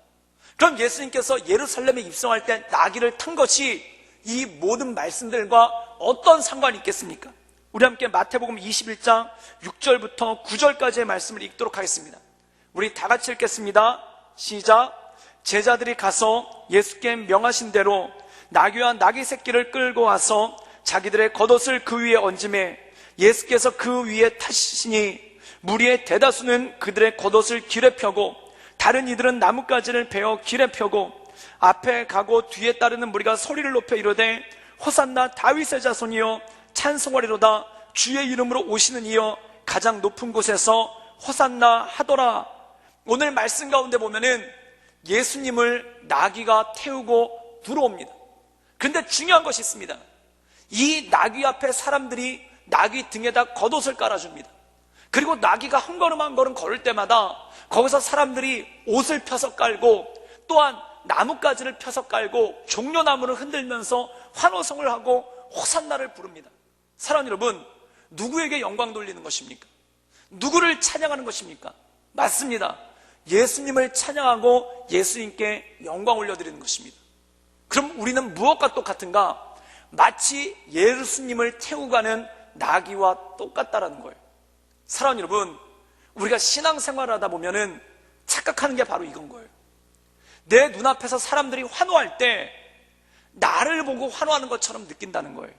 [SPEAKER 2] 그럼 예수님께서 예루살렘에 입성할 때 나귀를 탄 것이 이 모든 말씀들과 어떤 상관이 있겠습니까? 우리 함께 마태복음 21장 6절부터 9절까지의 말씀을 읽도록 하겠습니다. 우리 다 같이 읽겠습니다. 시작. 제자들이 가서 예수께 명하신 대로 나귀와 나귀 새끼를 끌고 와서 자기들의 겉옷을 그 위에 얹음에 예수께서 그 위에 타시니 무리의 대다수는 그들의 겉옷을 길에 펴고 다른 이들은 나뭇가지를 베어 길에 펴고 앞에 가고 뒤에 따르는 무리가 소리를 높여 이르되 호산나 다윗의 자손이여 찬송하리로다 주의 이름으로 오시는 이여 가장 높은 곳에서 호산나 하더라. 오늘 말씀 가운데 보면은 예수님을 나귀가 태우고 들어옵니다. 근데 중요한 것이 있습니다. 이 나귀 앞에 사람들이 나귀 등에다 겉옷을 깔아줍니다. 그리고 나귀가 한 걸음 한 걸음 걸을 때마다 거기서 사람들이 옷을 펴서 깔고 또한 나뭇가지를 펴서 깔고 종려나무를 흔들면서 환호성을 하고 호산나를 부릅니다. 사랑하는 여러분, 누구에게 영광 돌리는 것입니까? 누구를 찬양하는 것입니까? 맞습니다. 예수님을 찬양하고 예수님께 영광 올려드리는 것입니다. 그럼 우리는 무엇과 똑같은가? 마치 예수님을 태우고 가는 나귀와 똑같다라는 거예요. 사랑하는 여러분, 우리가 신앙생활을 하다 보면은 착각하는 게 바로 이건 거예요. 내 눈앞에서 사람들이 환호할 때 나를 보고 환호하는 것처럼 느낀다는 거예요.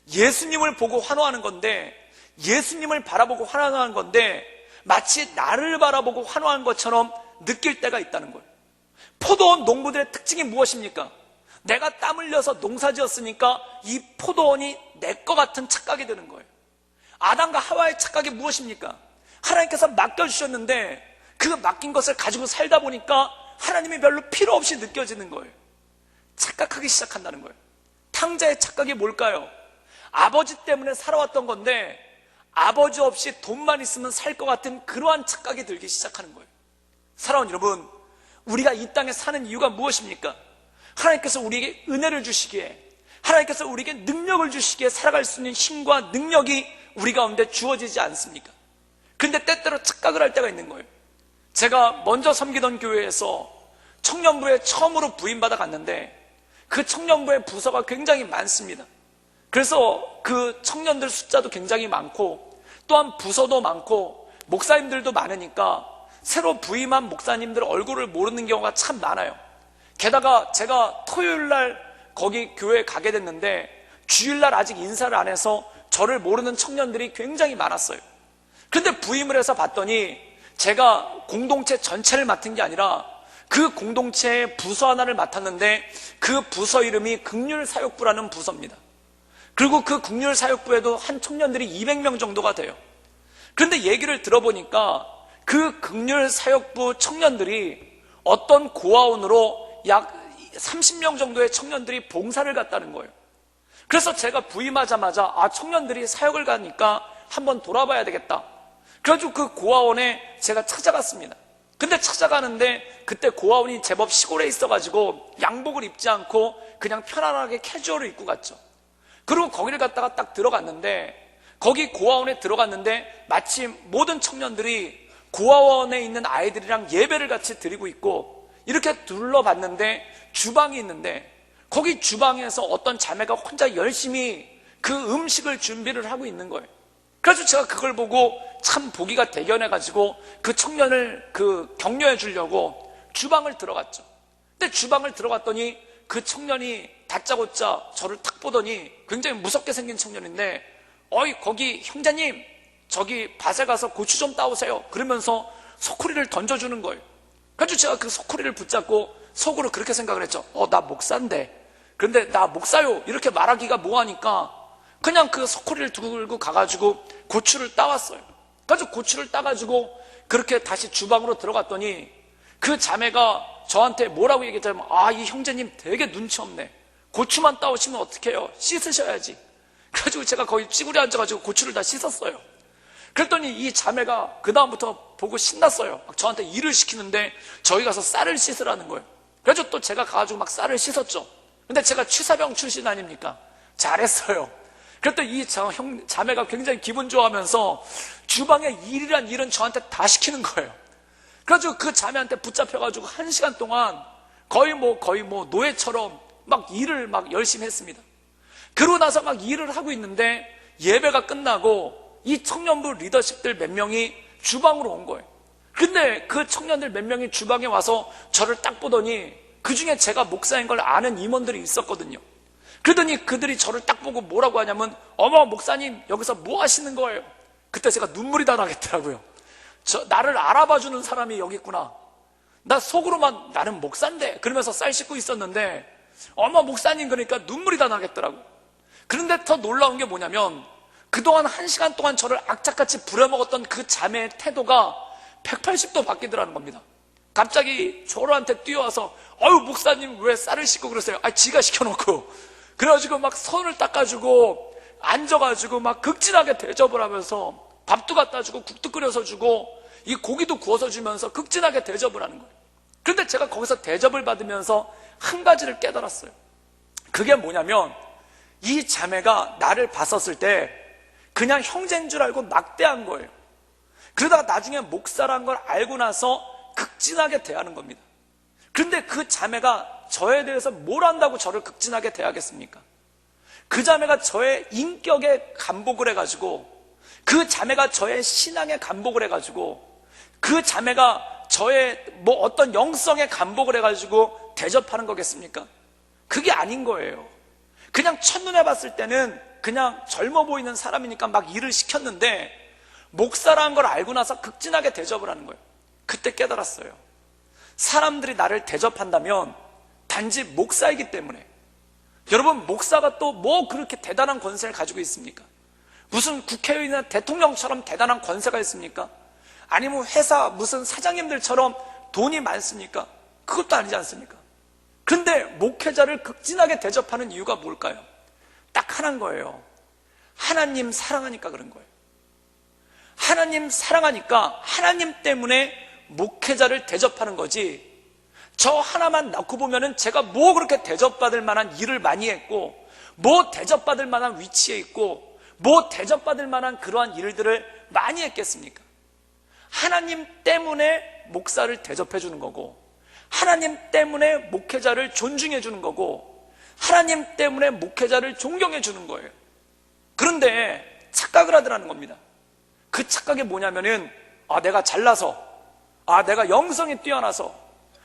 [SPEAKER 2] 예수님을 보고 환호하는 건데, 예수님을 바라보고 환호하는 건데 마치 나를 바라보고 환호하는 것처럼 느낄 때가 있다는 거예요. 포도원 농부들의 특징이 무엇입니까? 내가 땀 흘려서 농사 지었으니까 이 포도원이 내 것 같은 착각이 드는 거예요. 아담과 하와의 착각이 무엇입니까? 하나님께서 맡겨주셨는데 그 맡긴 것을 가지고 살다 보니까 하나님이 별로 필요 없이 느껴지는 거예요. 착각하기 시작한다는 거예요. 탕자의 착각이 뭘까요? 아버지 때문에 살아왔던 건데 아버지 없이 돈만 있으면 살 것 같은 그러한 착각이 들기 시작하는 거예요. 사랑하는 여러분, 우리가 이 땅에 사는 이유가 무엇입니까? 하나님께서 우리에게 은혜를 주시기에, 하나님께서 우리에게 능력을 주시기에 살아갈 수 있는 힘과 능력이 우리 가운데 주어지지 않습니까? 근데 때때로 착각을 할 때가 있는 거예요. 제가 먼저 섬기던 교회에서 청년부에 처음으로 부임받아 갔는데 그 청년부의 부서가 굉장히 많습니다. 그래서 그 청년들 숫자도 굉장히 많고 또한 부서도 많고 목사님들도 많으니까 새로 부임한 목사님들 얼굴을 모르는 경우가 참 많아요. 게다가 제가 토요일날 거기 교회에 가게 됐는데 주일날 아직 인사를 안 해서 저를 모르는 청년들이 굉장히 많았어요. 근데 부임을 해서 봤더니 제가 공동체 전체를 맡은 게 아니라 그 공동체의 부서 하나를 맡았는데 그 부서 이름이 긍휼사역부라는 부서입니다. 그리고 그 긍휼사역부에도 한 청년들이 200명 정도가 돼요. 그런데 얘기를 들어보니까 그 긍휼사역부 청년들이 어떤 고아원으로 약 30명 정도의 청년들이 봉사를 갔다는 거예요. 그래서 제가 부임하자마자 청년들이 사역을 가니까 한번 돌아봐야 되겠다. 그래가지고 그 고아원에 제가 찾아갔습니다. 근데 찾아가는데 그때 고아원이 제법 시골에 있어가지고 양복을 입지 않고 그냥 편안하게 캐주얼을 입고 갔죠. 그리고 거기를 갔다가 딱 들어갔는데 거기 고아원에 들어갔는데 마침 모든 청년들이 고아원에 있는 아이들이랑 예배를 같이 드리고 있고 이렇게 둘러봤는데 주방이 있는데 거기 주방에서 어떤 자매가 혼자 열심히 그 음식을 준비를 하고 있는 거예요. 그래서 제가 그걸 보고 참 보기가 대견해가지고 그 청년을 격려해 주려고 주방을 들어갔죠. 근데 주방을 들어갔더니 그 청년이 다짜고짜 저를 탁 보더니 굉장히 무섭게 생긴 청년인데 어이 거기 형제님 저기 밭에 가서 고추 좀 따오세요 그러면서 소쿠리를 던져주는 거예요. 그래서 제가 그 소쿠리를 붙잡고 속으로 그렇게 생각을 했죠. 나 목사인데 그런데 나 목사요 이렇게 말하기가 뭐하니까 그냥 그 소쿠리를 들고 가가지고 고추를 따왔어요. 그래서 고추를 따가지고 그렇게 다시 주방으로 들어갔더니 그 자매가 저한테 뭐라고 얘기했냐면 이 형제님 되게 눈치 없네. 고추만 따오시면 어떡해요? 씻으셔야지. 그래가지고 제가 거기 찌구리 앉아가지고 고추를 다 씻었어요. 그랬더니 이 자매가 그 다음부터 보고 신났어요. 막 저한테 일을 시키는데 저희 가서 쌀을 씻으라는 거예요. 그래서 또 제가 가가지고 막 쌀을 씻었죠. 근데 제가 취사병 출신 아닙니까? 잘했어요. 그랬더니 이 자매가 굉장히 기분 좋아하면서 주방에 일이란 일은 저한테 다 시키는 거예요. 그래가지고 그 자매한테 붙잡혀가지고 1시간 동안 거의 뭐 노예처럼 막 일을 막 열심히 했습니다. 그러고 나서 막 일을 하고 있는데 예배가 끝나고 이 청년부 리더십들 몇 명이 주방으로 온 거예요. 근데 그 청년들 몇 명이 주방에 와서 저를 딱 보더니 그 중에 제가 목사인 걸 아는 임원들이 있었거든요. 그러더니 그들이 저를 딱 보고 뭐라고 하냐면 어머 목사님 여기서 뭐 하시는 거예요? 그때 제가 눈물이 다 나겠더라고요. 나를 알아봐주는 사람이 여기 있구나. 나 속으로만 나는 목사인데 그러면서 쌀 씻고 있었는데 어머 목사님 그러니까 눈물이 다 나겠더라고요. 그런데 더 놀라운 게 뭐냐면 그동안 1시간 동안 저를 악착같이 부려먹었던 그 자매의 태도가 180도 바뀌더라는 겁니다. 갑자기 저한테 뛰어와서 어유 목사님 왜 쌀을 씻고 그러세요? 지가 시켜놓고 그래가지고 막 손을 닦아주고 앉아가지고 막 극진하게 대접을 하면서 밥도 갖다 주고 국도 끓여서 주고 이 고기도 구워서 주면서 극진하게 대접을 하는 거예요. 그런데 제가 거기서 대접을 받으면서 한 가지를 깨달았어요. 그게 뭐냐면 이 자매가 나를 봤었을 때 그냥 형제인 줄 알고 막대한 거예요. 그러다가 나중에 목사라는 걸 알고 나서 극진하게 대하는 겁니다. 그런데 그 자매가 저에 대해서 뭘 안다고 저를 극진하게 대하겠습니까? 그 자매가 저의 인격에 감복을 해가지고, 그 자매가 저의 신앙에 감복을 해가지고, 그 자매가 저의 어떤 영성에 감복을 해가지고 대접하는 거겠습니까? 그게 아닌 거예요. 그냥 첫눈에 봤을 때는 그냥 젊어 보이는 사람이니까 막 일을 시켰는데, 목사라는 걸 알고 나서 극진하게 대접을 하는 거예요. 그때 깨달았어요. 사람들이 나를 대접한다면 단지 목사이기 때문에. 여러분, 목사가 또 뭐 그렇게 대단한 권세를 가지고 있습니까? 무슨 국회의원이나 대통령처럼 대단한 권세가 있습니까? 아니면 회사 무슨 사장님들처럼 돈이 많습니까? 그것도 아니지 않습니까? 그런데 목회자를 극진하게 대접하는 이유가 뭘까요? 딱 하나인 거예요. 하나님 사랑하니까 그런 거예요. 하나님 사랑하니까 하나님 때문에 목회자를 대접하는 거지, 저 하나만 놓고 보면은 제가 뭐 그렇게 대접받을 만한 일을 많이 했고, 뭐 대접받을 만한 위치에 있고, 뭐 대접받을 만한 그러한 일들을 많이 했겠습니까? 하나님 때문에 목사를 대접해 주는 거고, 하나님 때문에 목회자를 존중해 주는 거고, 하나님 때문에 목회자를 존경해 주는 거예요. 그런데 착각을 하더라는 겁니다. 그 착각이 뭐냐면은, 내가 잘나서, 내가 영성이 뛰어나서,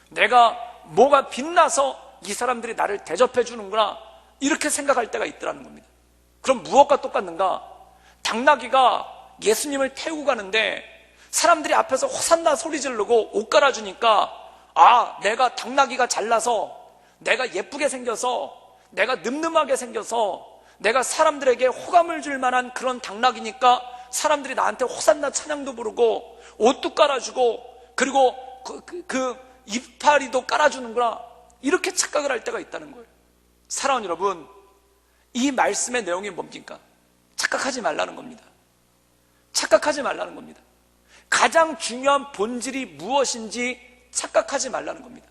[SPEAKER 2] 내가 뭐가 빛나서 이 사람들이 나를 대접해 주는구나, 이렇게 생각할 때가 있더라는 겁니다. 그럼 무엇과 똑같는가? 당나귀가 예수님을 태우고 가는데 사람들이 앞에서 호산나 소리 지르고 옷 갈아주니까, 내가 당나귀가 잘나서, 내가 예쁘게 생겨서, 내가 늠름하게 생겨서, 내가 사람들에게 호감을 줄 만한 그런 당나귀니까 사람들이 나한테 호산나 찬양도 부르고 옷도 깔아주고, 그리고 그 이파리도 깔아주는구나, 이렇게 착각을 할 때가 있다는 거예요. 사랑하는 여러분, 이 말씀의 내용이 뭡니까? 착각하지 말라는 겁니다. 착각하지 말라는 겁니다. 가장 중요한 본질이 무엇인지 착각하지 말라는 겁니다.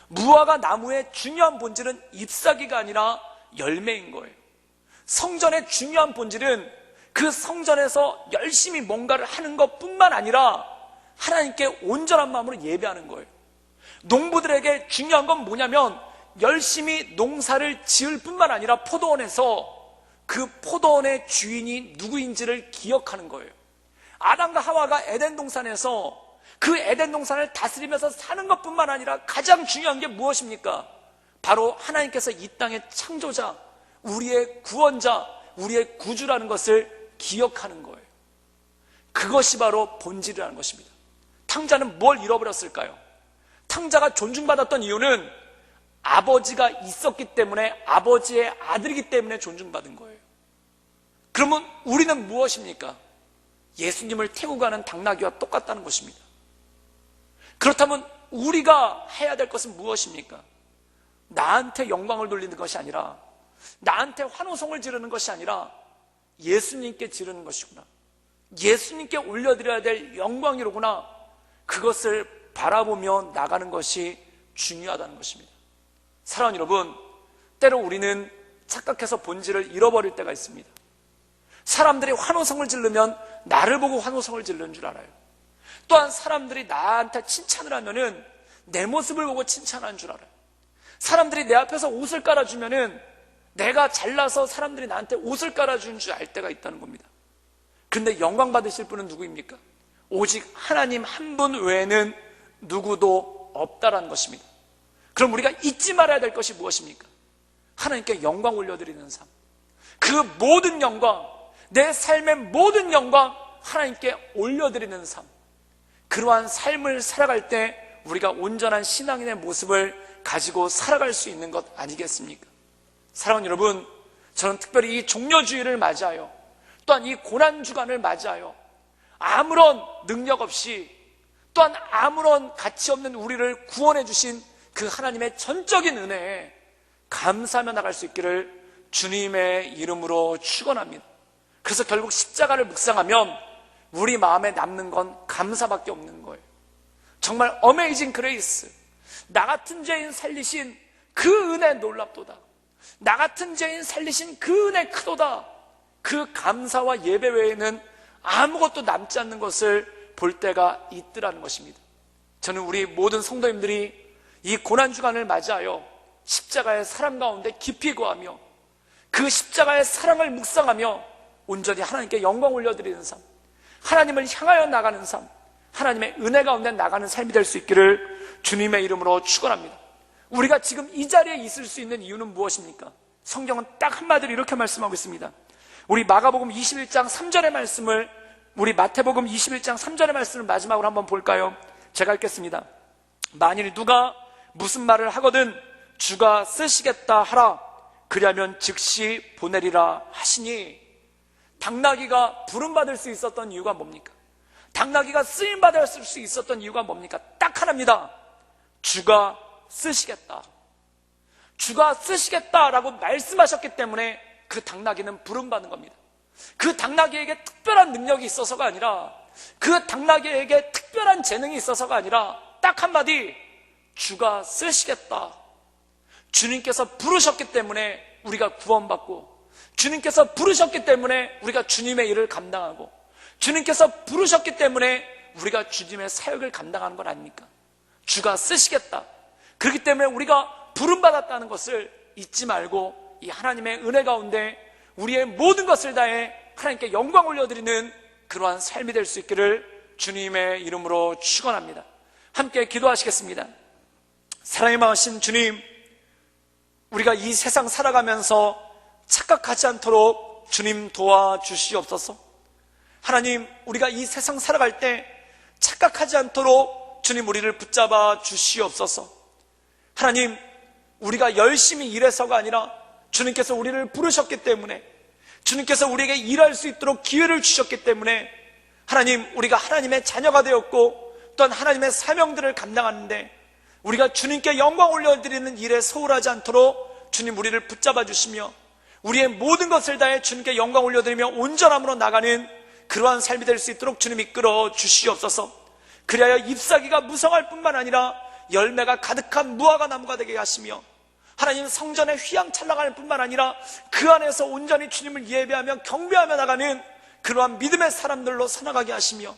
[SPEAKER 2] 무화과 나무의 중요한 본질은 잎사귀가 아니라 열매인 거예요. 성전의 중요한 본질은 그 성전에서 열심히 뭔가를 하는 것뿐만 아니라 하나님께 온전한 마음으로 예배하는 거예요. 농부들에게 중요한 건 뭐냐면, 열심히 농사를 지을 뿐만 아니라 포도원에서 그 포도원의 주인이 누구인지를 기억하는 거예요. 아담과 하와가 에덴 동산에서 그 에덴 동산을 다스리면서 사는 것뿐만 아니라 가장 중요한 게 무엇입니까? 바로 하나님께서 이 땅의 창조자, 우리의 구원자, 우리의 구주라는 것을 기억하는 거예요. 그것이 바로 본질이라는 것입니다. 탕자는 뭘 잃어버렸을까요? 탕자가 존중받았던 이유는 아버지가 있었기 때문에, 아버지의 아들이기 때문에 존중받은 거예요. 그러면 우리는 무엇입니까? 예수님을 태우고 가는 당나귀와 똑같다는 것입니다. 그렇다면 우리가 해야 될 것은 무엇입니까? 나한테 영광을 돌리는 것이 아니라, 나한테 환호성을 지르는 것이 아니라 예수님께 지르는 것이구나, 예수님께 올려드려야 될 영광이로구나, 그것을 바라보며 나가는 것이 중요하다는 것입니다. 사랑하는 여러분, 때로 우리는 착각해서 본질을 잃어버릴 때가 있습니다. 사람들이 환호성을 지르면 나를 보고 환호성을 지르는 줄 알아요. 또한 사람들이 나한테 칭찬을 하면은 내 모습을 보고 칭찬하는 줄 알아요. 사람들이 내 앞에서 옷을 깔아주면은 내가 잘나서 사람들이 나한테 옷을 깔아주는 줄 알 때가 있다는 겁니다. 그런데 영광 받으실 분은 누구입니까? 오직 하나님 한 분 외에는 누구도 없다라는 것입니다. 그럼 우리가 잊지 말아야 될 것이 무엇입니까? 하나님께 영광 올려드리는 삶. 그 모든 영광, 내 삶의 모든 영광 하나님께 올려드리는 삶. 그러한 삶을 살아갈 때 우리가 온전한 신앙인의 모습을 가지고 살아갈 수 있는 것 아니겠습니까? 사랑하는 여러분, 저는 특별히 이 종려주의를 맞이하여, 또한 이 고난주간을 맞이하여 아무런 능력 없이, 또한 아무런 가치 없는 우리를 구원해 주신 그 하나님의 전적인 은혜에 감사하며 나갈 수 있기를 주님의 이름으로 축원합니다. 그래서 결국 십자가를 묵상하면 우리 마음에 남는 건 감사밖에 없는 거예요. 정말 어메이징 그레이스, 나 같은 죄인 살리신 그 은혜 놀랍도다, 나 같은 죄인 살리신 그 은혜 크도다. 그 감사와 예배 외에는 아무것도 남지 않는 것을 볼 때가 있더라는 것입니다. 저는 우리 모든 성도님들이 이 고난주간을 맞이하여 십자가의 사랑 가운데 깊이 거하며 그 십자가의 사랑을 묵상하며 온전히 하나님께 영광 올려드리는 삶, 하나님을 향하여 나가는 삶, 하나님의 은혜 가운데 나가는 삶이 될 수 있기를 주님의 이름으로 축원합니다. 우리가 지금 이 자리에 있을 수 있는 이유는 무엇입니까? 성경은 딱 한마디로 이렇게 말씀하고 있습니다. 우리 마가복음 21장 3절의 말씀을, 우리 마태복음 21장 3절의 말씀을 마지막으로 한번 볼까요? 제가 읽겠습니다. 만일 누가 무슨 말을 하거든 주가 쓰시겠다 하라. 그리하면 즉시 보내리라 하시니. 당나귀가 부름받을 수 있었던 이유가 뭡니까? 당나귀가 쓰임받을 수 있었던 이유가 뭡니까? 딱 하나입니다. 주가 쓰시겠다. 주가 쓰시겠다라고 말씀하셨기 때문에 그 당나귀는 부름받는 겁니다. 그 당나귀에게 특별한 능력이 있어서가 아니라, 그 당나귀에게 특별한 재능이 있어서가 아니라 딱 한마디, 주가 쓰시겠다. 주님께서 부르셨기 때문에 우리가 구원받고, 주님께서 부르셨기 때문에 우리가 주님의 일을 감당하고, 주님께서 부르셨기 때문에 우리가 주님의 사역을 감당하는 건 아닙니까? 주가 쓰시겠다. 그렇기 때문에 우리가 부름받았다는 것을 잊지 말고 이 하나님의 은혜 가운데 우리의 모든 것을 다해 하나님께 영광 올려드리는 그러한 삶이 될 수 있기를 주님의 이름으로 축원합니다. 함께 기도하시겠습니다. 사랑의 마으신 주님, 우리가 이 세상 살아가면서 착각하지 않도록 주님 도와주시옵소서. 하나님, 우리가 이 세상 살아갈 때 착각하지 않도록 주님 우리를 붙잡아 주시옵소서. 하나님, 우리가 열심히 일해서가 아니라 주님께서 우리를 부르셨기 때문에, 주님께서 우리에게 일할 수 있도록 기회를 주셨기 때문에 하나님, 우리가 하나님의 자녀가 되었고 또한 하나님의 사명들을 감당하는데 우리가 주님께 영광 올려드리는 일에 소홀하지 않도록 주님 우리를 붙잡아 주시며 우리의 모든 것을 다해 주님께 영광 올려드리며 온전함으로 나가는 그러한 삶이 될 수 있도록 주님 이끌어 주시옵소서. 그리하여 잎사귀가 무성할 뿐만 아니라 열매가 가득한 무화과 나무가 되게 하시며 하나님 성전에 휘황찬란할 뿐만 아니라 그 안에서 온전히 주님을 예배하며 경배하며 나가는 그러한 믿음의 사람들로 살아가게 하시며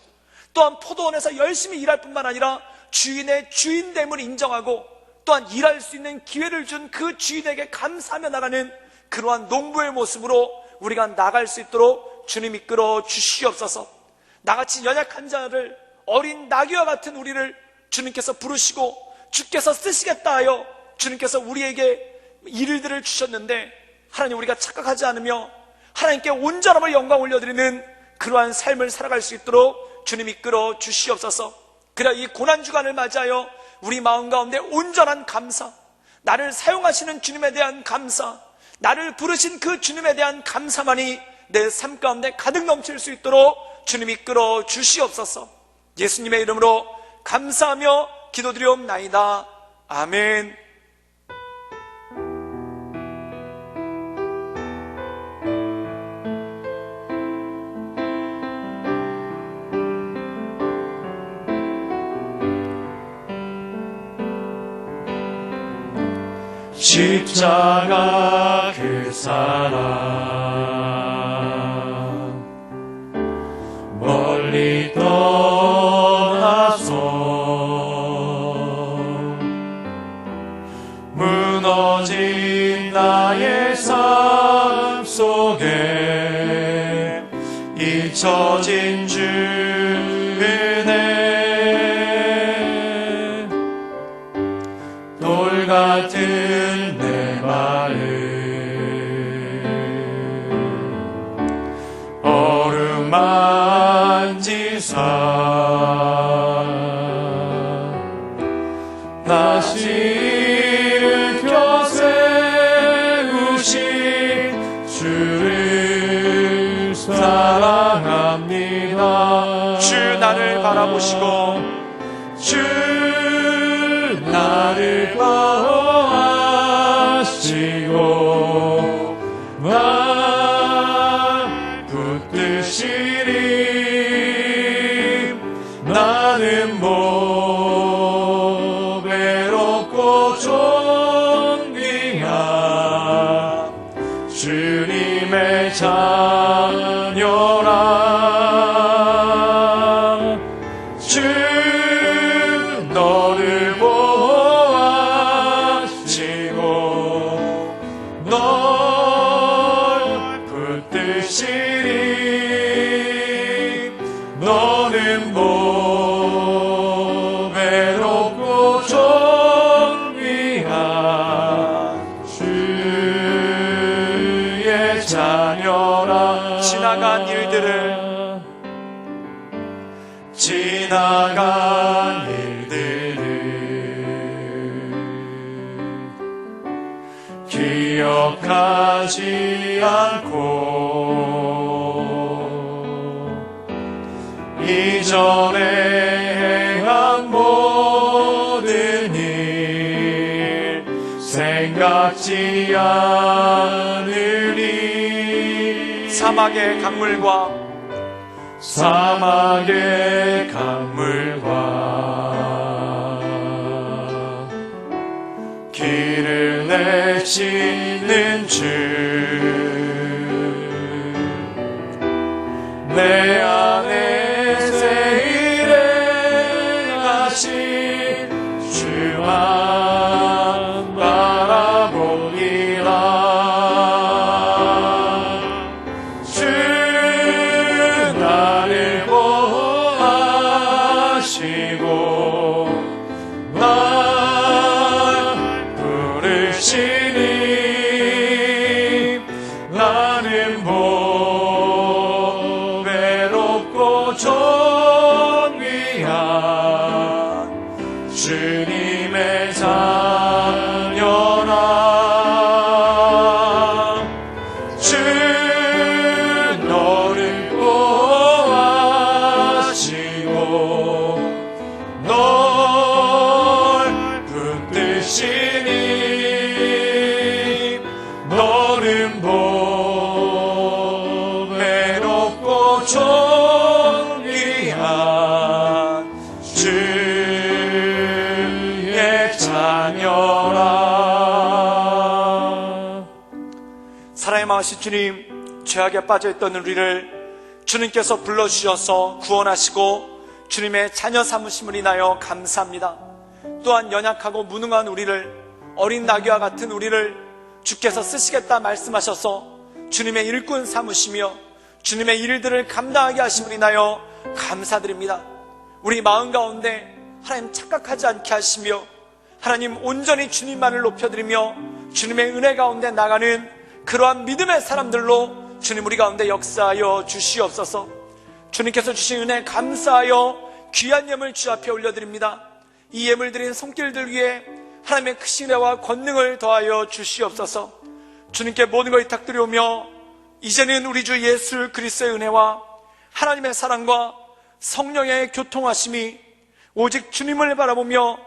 [SPEAKER 2] 또한 포도원에서 열심히 일할 뿐만 아니라 주인의 주인됨을 인정하고 또한 일할 수 있는 기회를 준 그 주인에게 감사하며 나가는 그러한 농부의 모습으로 우리가 나갈 수 있도록 주님 이끌어 주시옵소서. 나같이 연약한 자를, 어린 나귀와 같은 우리를 주님께서 부르시고 주께서 쓰시겠다 하여 주님께서 우리에게 일들을 주셨는데 하나님, 우리가 착각하지 않으며 하나님께 온전함을 영광 올려드리는 그러한 삶을 살아갈 수 있도록 주님 이끌어 주시옵소서. 그래 이 고난주간을 맞이하여 우리 마음 가운데 온전한 감사, 나를 사용하시는 주님에 대한 감사, 나를 부르신 그 주님에 대한 감사만이 내 삶 가운데 가득 넘칠 수 있도록 주님 이끌어 주시옵소서. 예수님의 이름으로 감사하며 기도드리옵나이다. 아멘.
[SPEAKER 3] 십자가 그 사랑 멀리 떠나서 무너진 나의 삶 속에 잊혀진 주 은혜 돌 같은 내 마음 어루만지사 다시 일으켜 세우신 주를 사랑합니다.
[SPEAKER 2] 주 나를 바라보시고
[SPEAKER 3] 주 나를 보호하시고 날 붙드시리. 나는 뭐 외롭고 존귀한 주님의 자녀라.
[SPEAKER 2] 지나간 일들을
[SPEAKER 3] 기억하지 않고 이전에 행한 모든 일 생각지 않으리.
[SPEAKER 2] 사막의 강물과
[SPEAKER 3] 길을 내시는 주, 내 안에 새 일을 하신 주만 바라보리라. 주 나를 보호하시고 날 부르시니 나는 보배롭고 존귀한 주님의 자녀라. 주 너를 보호하시고 널 붙드시니 너는 보배롭고 존귀한 주의 자녀라.
[SPEAKER 2] 사랑의 마으신 주님, 죄악에 빠져있던 우리를 주님께서 불러주셔서 구원하시고 주님의 자녀 삼으심을 인하여 감사합니다. 또한 연약하고 무능한 우리를, 어린 나귀와 같은 우리를 주께서 쓰시겠다 말씀하셔서 주님의 일꾼 삼으시며 주님의 일들을 감당하게 하심을 인하여 감사드립니다. 우리 마음 가운데 하나님 착각하지 않게 하시며 하나님 온전히 주님만을 높여드리며 주님의 은혜 가운데 나가는 그러한 믿음의 사람들로 주님 우리 가운데 역사하여 주시옵소서. 주님께서 주신 은혜 감사하여 귀한 예물 주 앞에 올려드립니다. 이 예물 드린 손길들 위에 하나님의 크신 은혜와 권능을 더하여 주시옵소서. 주님께 모든 걸 부탁드리오며 이제는 우리 주 예수 그리스도의 은혜와 하나님의 사랑과 성령의 교통하심이 오직 주님을 바라보며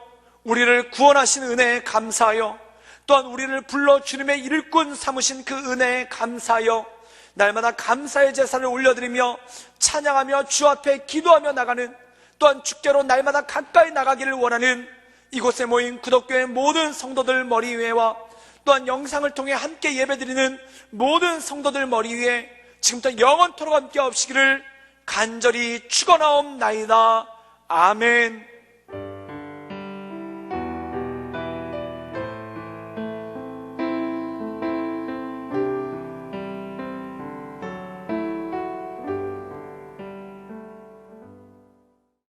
[SPEAKER 2] 우리를 구원하신 은혜에 감사하여 또한 우리를 불러 주님의 일꾼 삼으신 그 은혜에 감사하여 날마다 감사의 제사를 올려드리며 찬양하며 주 앞에 기도하며 나가는, 또한 주께로 날마다 가까이 나가기를 원하는 이곳에 모인 구독교회 모든 성도들 머리 위에와 또한 영상을 통해 함께 예배드리는 모든 성도들 머리 위에 지금부터 영원토록 함께 없시기를 간절히 축원하옵나이다. 아멘.